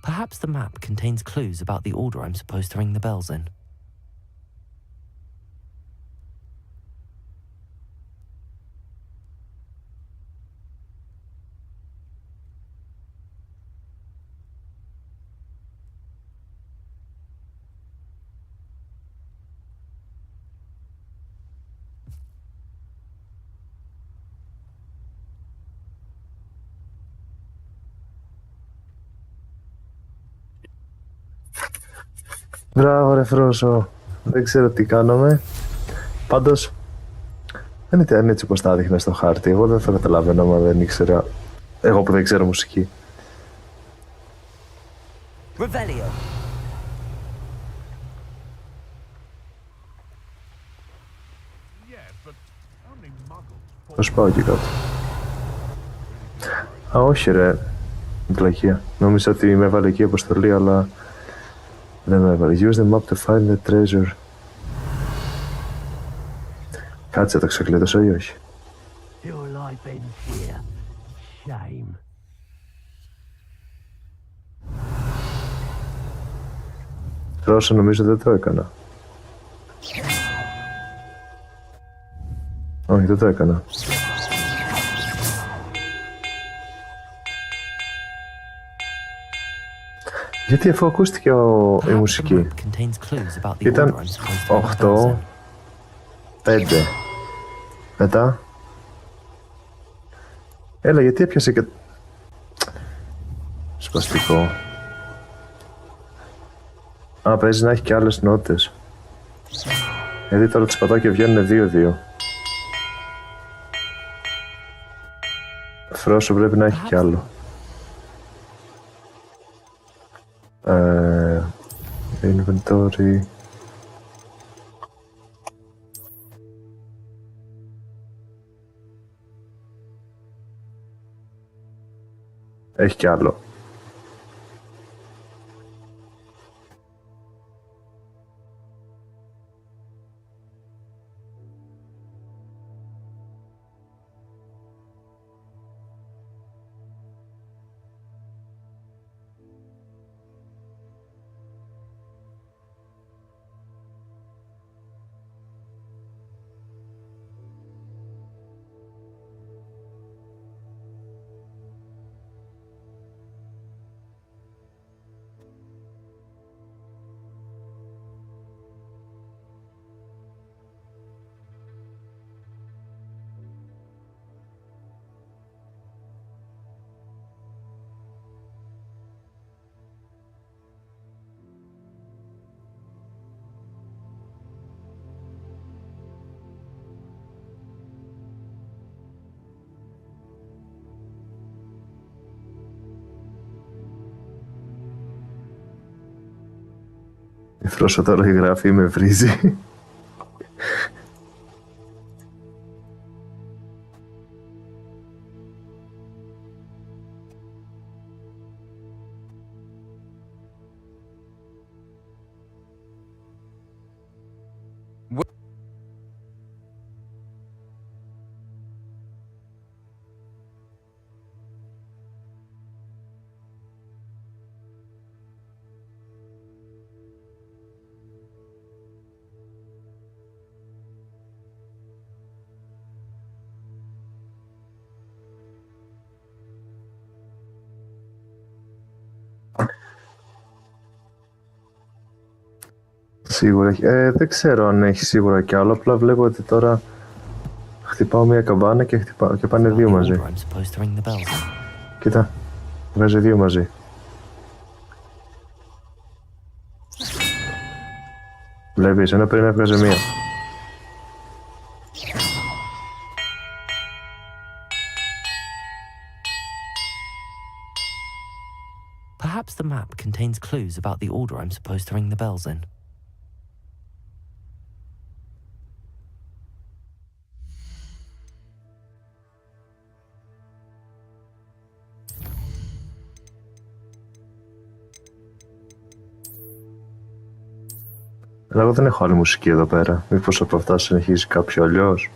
Perhaps the map contains clues about the order I'm supposed to ring the bells in. Μπράβο ρε Φρόσο. Δεν ξέρω τι κάναμε. Πάντως δεν ήταν έτσι πως τα έδειχνε στο χάρτη. Εγώ δεν θα καταλαβαίνω άμα δεν ήξερα. Εγώ που δεν ξέρω μουσική. Revelio. Πώς πάω εκεί κάτω. Α, όχι ρε. Βλακεία. Νόμιζα ότι με έβαλε εκεί η αποστολή, αλλά δεν με έβαλε. Use the map to find the treasure. Κάτσε, το ξεκλείδωσα ή όχι. Ρώσο, νομίζω δεν το έκανα. Όχι, δεν το έκανα. Γιατί αφού ακούστηκε η μουσική ήταν 8, 5, μετά έλα γιατί έπιασε και σπαστικό. Α, παίζει να έχει και άλλες νότες. Γιατί τώρα τις πατάω και βγαίνουν 2-2. Φρόσο πρέπει να έχει κι άλλο. Inventory. Έχει κι άλλο. Η Φρόσο τώρα γράφει με βρίζει. Σίγουρα έχει. Δεν ξέρω αν έχει σίγουρα κι άλλο. Απλά βλέπω ότι τώρα χτυπάω μια καμπάνα και πάνε δύο μαζί. Κοίτα, βγάζει δύο μαζί. Βλέπεις, ένα πριν έβγαζε μία. Perhaps the map contains clues about the order I'm supposed to ring the bells in. Αλλά εγώ δεν έχω άλλη μουσική εδώ πέρα. Μήπως από αυτά συνεχίζει κάποιο αλλιώς.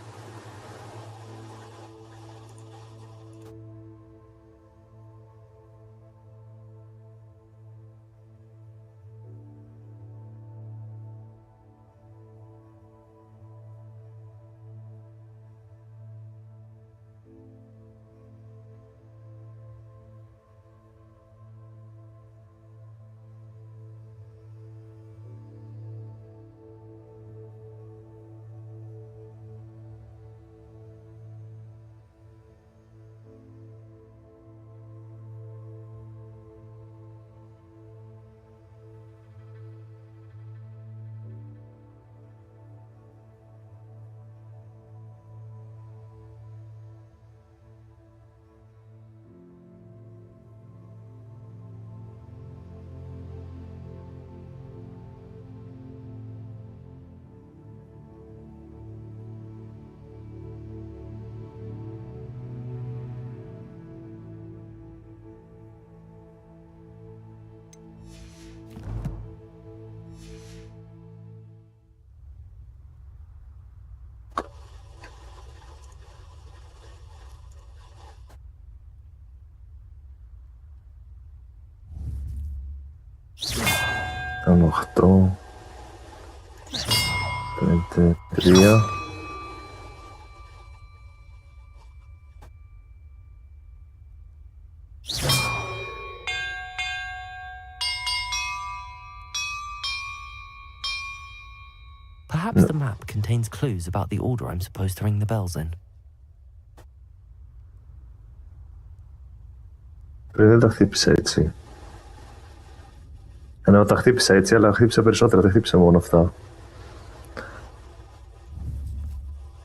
Ήταν 8, 5, 3. Perhaps the map contains clues about the order I'm supposed to ring the bells in. Πριν δεν τα χτύπησα έτσι. Ενώ τα χτύπησα έτσι, αλλά χτύπησα περισσότερα, δεν χτύπησα μόνο αυτά.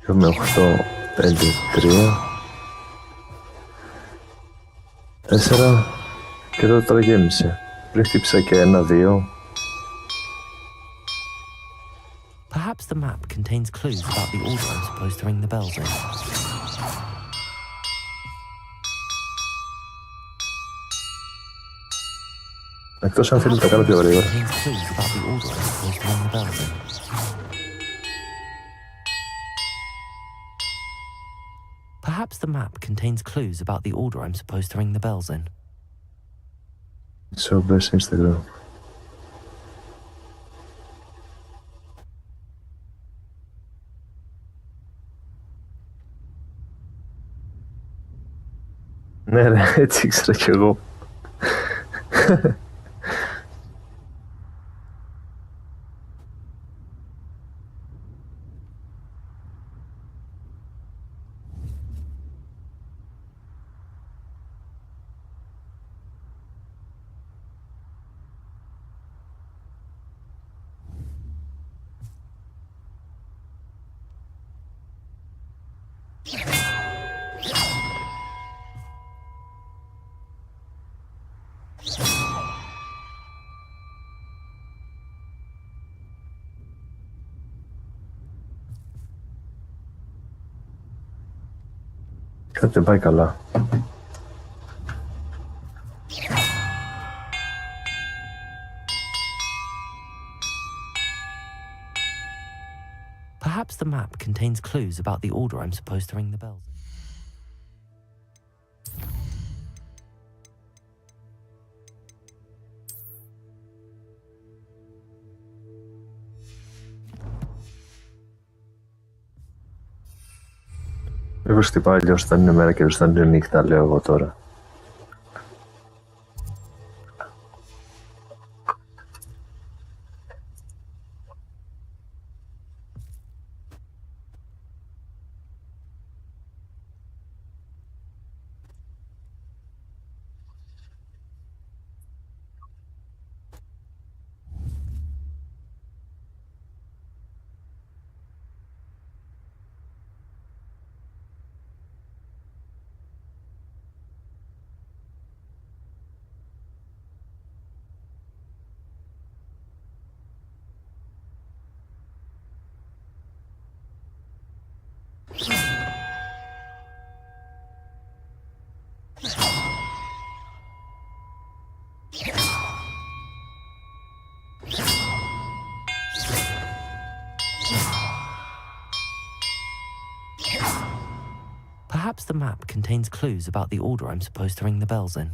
Είχαμε 8, 5, 3, 4 και τώρα γέμισε. Πριν χτύπησα και 1, 2. Perhaps the map contains clues about the order I'm supposed to ring the bells in. Εκτός αν θέλει να τα κάνω πιο γρήγορα. Perhaps the map contains clues about the order I'm supposed to ring the bells in. So best Instagram. Ναι ρε, έτσι ήξερα κι εγώ. Κάτι δεν πάει καλά. Perhaps the map contains clues about the order I'm supposed to ring the bells in. Μήπως χτυπάει αλλιώς όταν είναι μέρα και όταν είναι νύχτα, λέω εγώ τώρα. Perhaps the map contains clues about the order I'm supposed to ring the bells in.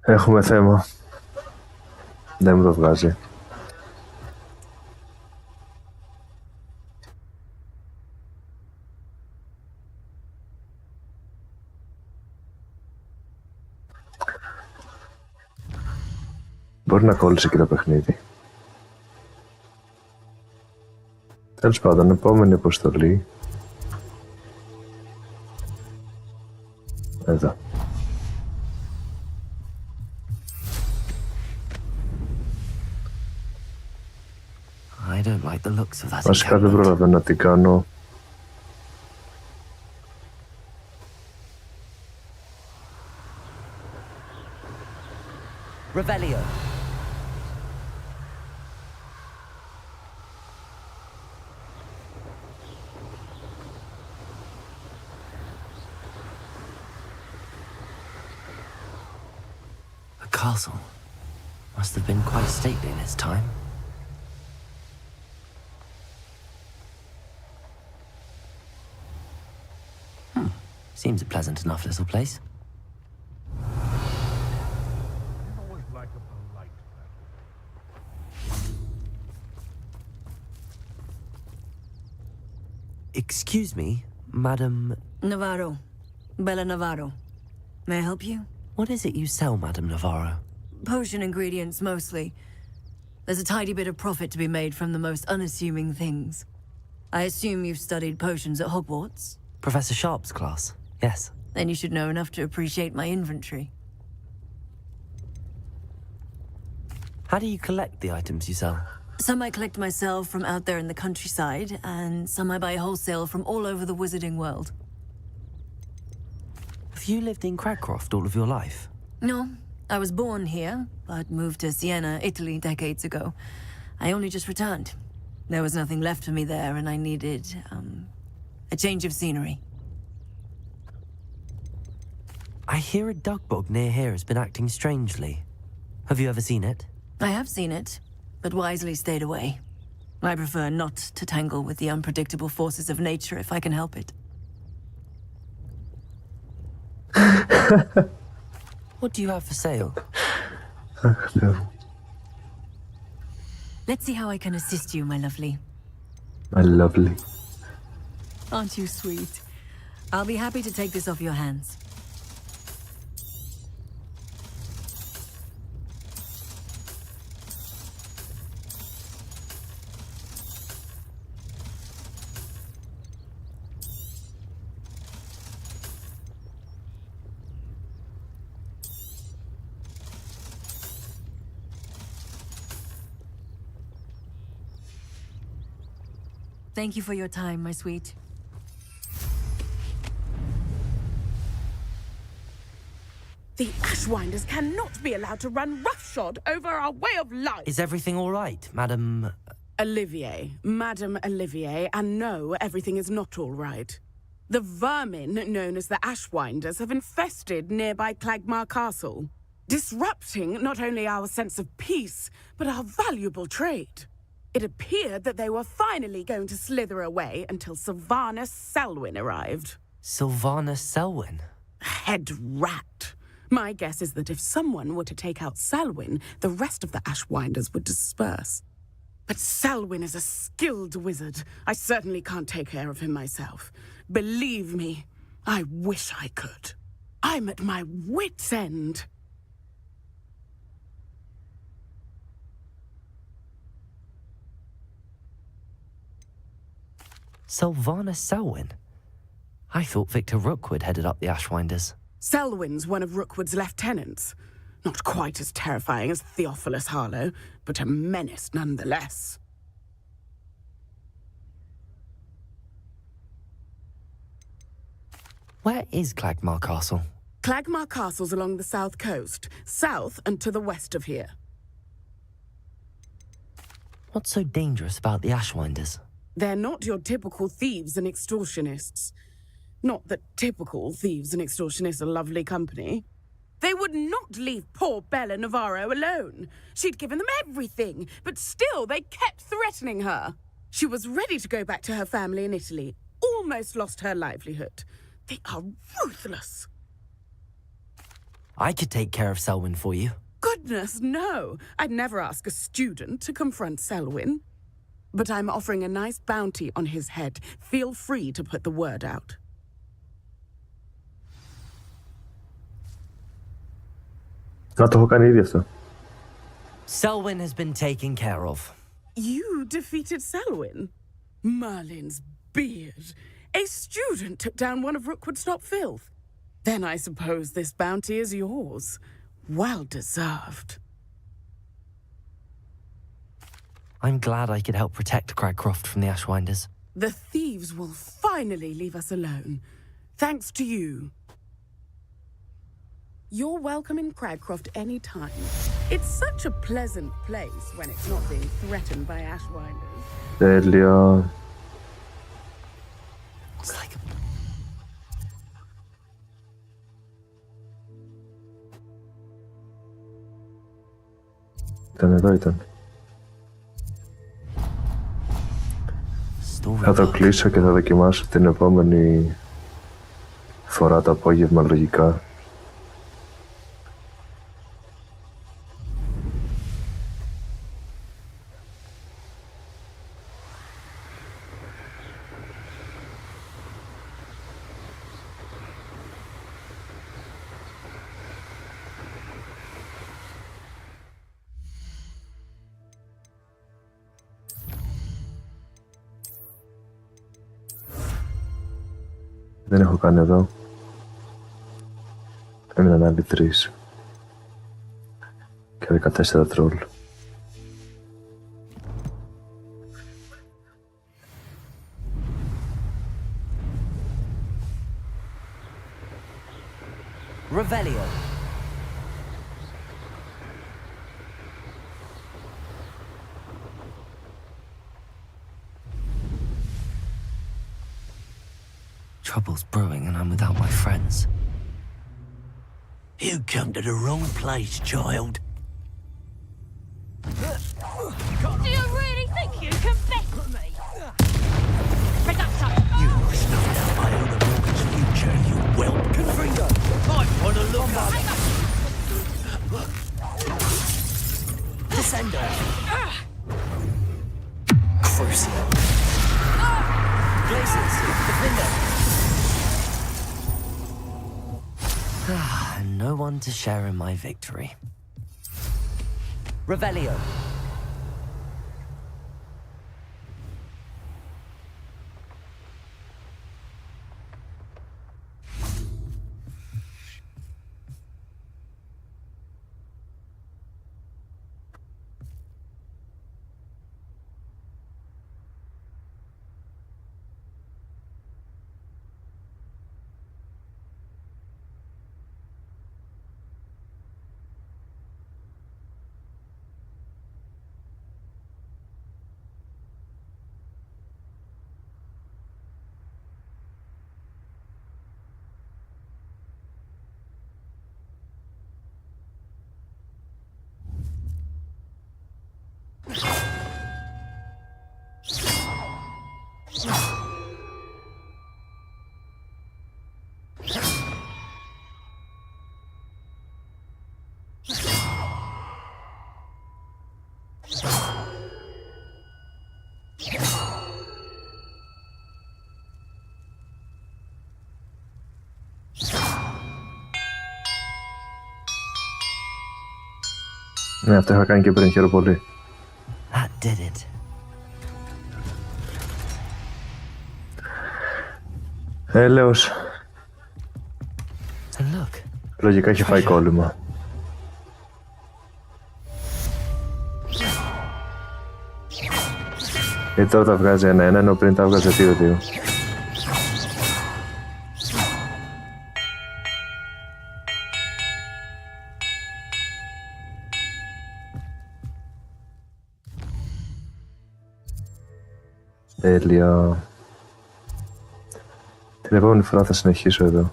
Έχουμε θέμα. Δεν μου το βγάζει. Μπορεί να κόλλησε και το παιχνίδι. Τέλος πάντων, επόμενη αποστολή. Εδώ. I don't like the looks of that. Βασικά δεν προλαβαίνω να την κάνω. Revelio. A castle must have been quite stately in its time. Seems a pleasant enough little place. Excuse me, Madam... Navarro. Bella Navarro. May I help you? What is it you sell, Madam Navarro? Potion ingredients, mostly. There's a tidy bit of profit to be made from the most unassuming things. I assume you've studied potions at Hogwarts? Professor Sharp's class, yes. Then you should know enough to appreciate my inventory. How do you collect the items you sell? Some I collect myself from out there in the countryside, and some I buy wholesale from all over the wizarding world. Have you lived in Cragcroft all of your life? No, I was born here, but moved to Siena, Italy decades ago. I only just returned. There was nothing left for me there, and I needed, a change of scenery. I hear a duckbug near here has been acting strangely. Have you ever seen it? I have seen it, but wisely stayed away. I prefer not to tangle with the unpredictable forces of nature if I can help it. What do you have for sale? Let's see how I can assist you, my lovely. My lovely. Aren't you sweet? I'll be happy to take this off your hands. Thank you for your time, my sweet. The Ashwinders cannot be allowed to run roughshod over our way of life. Is everything all right, Madam... Olivier, Madame Olivier, and no, everything is not all right. The vermin known as the Ashwinders have infested nearby Clagmar Castle, disrupting not only our sense of peace, but our valuable trade. It appeared that they were finally going to slither away until Sylvana Selwyn arrived. Sylvana Selwyn? Head rat. My guess is that if someone were to take out Selwyn, the rest of the Ashwinders would disperse. But Selwyn is a skilled wizard. I certainly can't take care of him myself. Believe me, I wish I could. I'm at my wit's end. Sylvana Selwyn? I thought Victor Rookwood headed up the Ashwinders. Selwyn's one of Rookwood's lieutenants. Not quite as terrifying as Theophilus Harlow, but a menace nonetheless. Where is Clagmar Castle? Clagmar Castle's along the south coast, south and to the west of here. What's so dangerous about the Ashwinders? They're not your typical thieves and extortionists. Not that typical thieves and extortionists are lovely company. They would not leave poor Bella Navarro alone. She'd given them everything, but still they kept threatening her. She was ready to go back to her family in Italy, almost lost her livelihood. They are ruthless. I could take care of Selwyn for you. Goodness, no. I'd never ask a student to confront Selwyn. But I'm offering a nice bounty on his head. Feel free to put the word out. Να το έχω κάνει ήδη αυτό. Selwyn has been taken care of. You defeated Selwyn? Merlin's beard. A student took down one of Rookwood's top filth. Then I suppose this bounty is yours. Well deserved. I'm glad I could help protect Cragcroft from the Ashwinders. The thieves will finally leave us alone. Thanks to you. You're welcome in Cragcroft any time. It's such a pleasant place when it's not being threatened by Ashwinders. Τέλεια. It's like Ήταν εδώ, ήταν. Θα το κλείσω και θα δοκιμάσω την επόμενη φορά το απόγευμα λογικά. Δεν έχω κάνει εδώ. Έμειναν άλλοι 3. Και 14 τρόλ. Revelio. Trouble's brewing and I'm without my friends. You come to the wrong place, child. Do you really think you can better me? You snuffed out my own mortgage future, you whelp. Confringo, might want to look up. Descendo. Crucio. Glaciers. Defender. No one to share in my victory. Revelio. Ναι, αυτό είχα κάνει και πριν, χαίρομαι πολύ. That did it. Έλεος. And look. Λογικά έχει φάει κόλλημα. Γιατί τώρα τα βγάζει 1-1, ενώ πριν τα βγάζει 2-2. Τέλεια. Την επόμενη φορά θα συνεχίσω εδώ.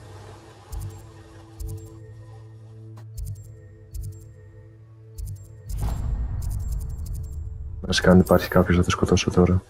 Βασικά αν υπάρχει κάποιος θα το σκοτώσω τώρα.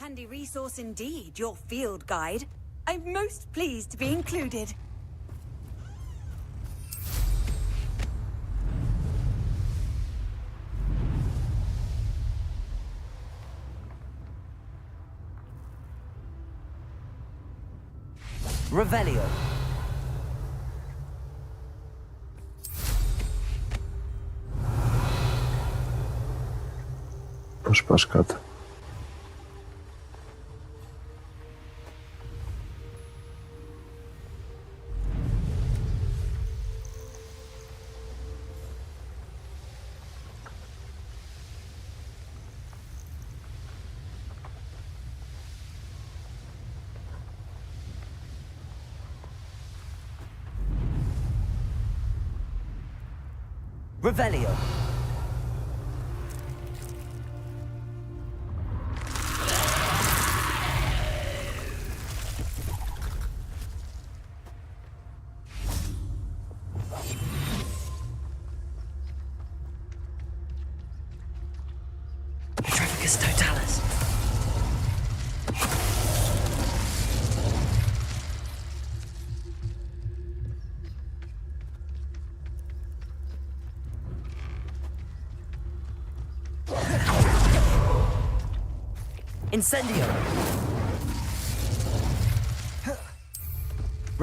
Handy resource indeed, your field guide. I'm most pleased to be included. Revelio. Πώς πας κάτω. Revelio. Petrificus totalis. Incendio.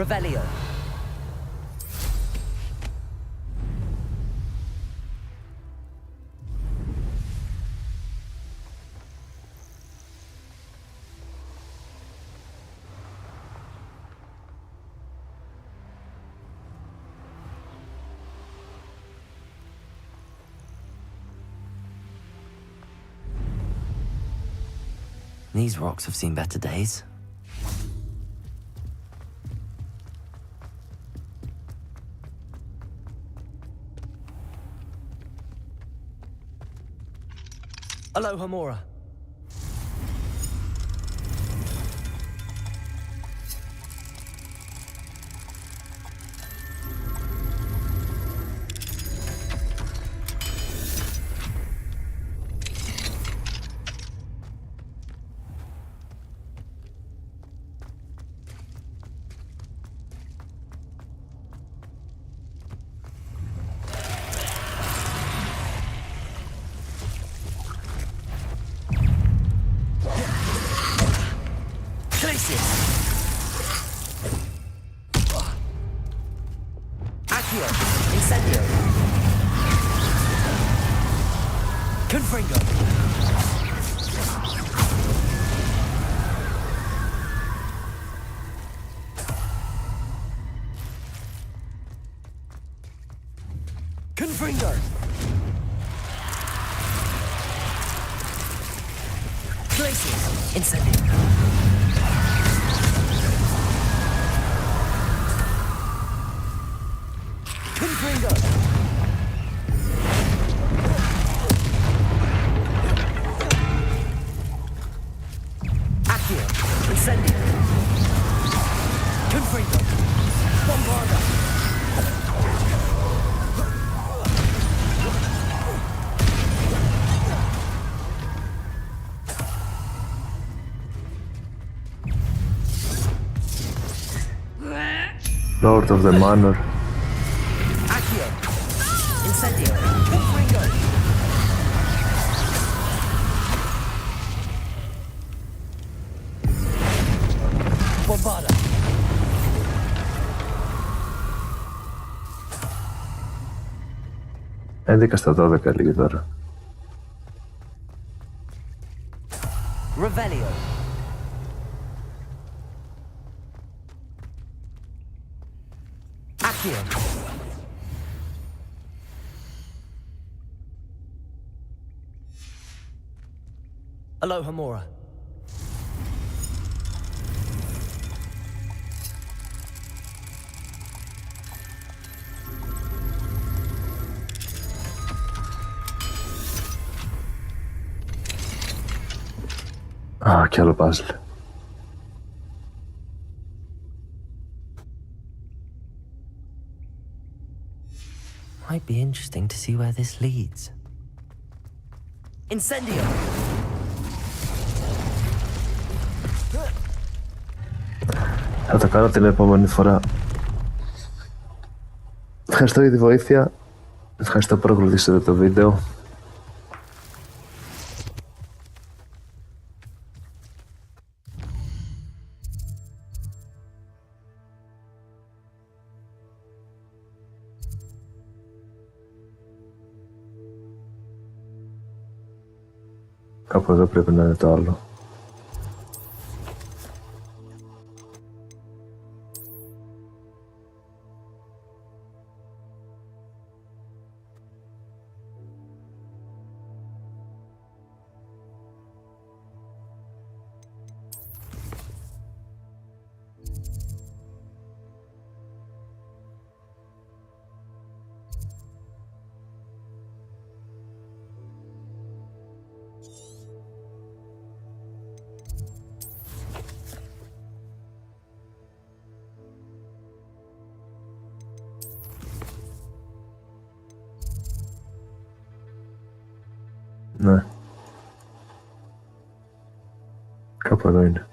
Revelio. These rocks have seen better days. Aloha Mora. Incendio. Confringo. Confringo. Glacius. Incendio. Confringo. Accio. Incendio. Confringo. Bombarda. Lord of the Manor. Accio. Incendio. Confringo. Bombarda. 11 στα 12 λίγη τώρα. Revelio. Accio. Aloha Mora. Α, κι άλλο παζλ. Might be interesting to see where this leads. Incendio. Θα το κάνω την επόμενη φορά. Ευχαριστώ για τη βοήθεια. Ευχαριστώ που παρακολουθήσατε το βίντεο. Κάπου εδώ πρέπει να είναι το άλλο. Ναι. Κάπου εδώ είναι.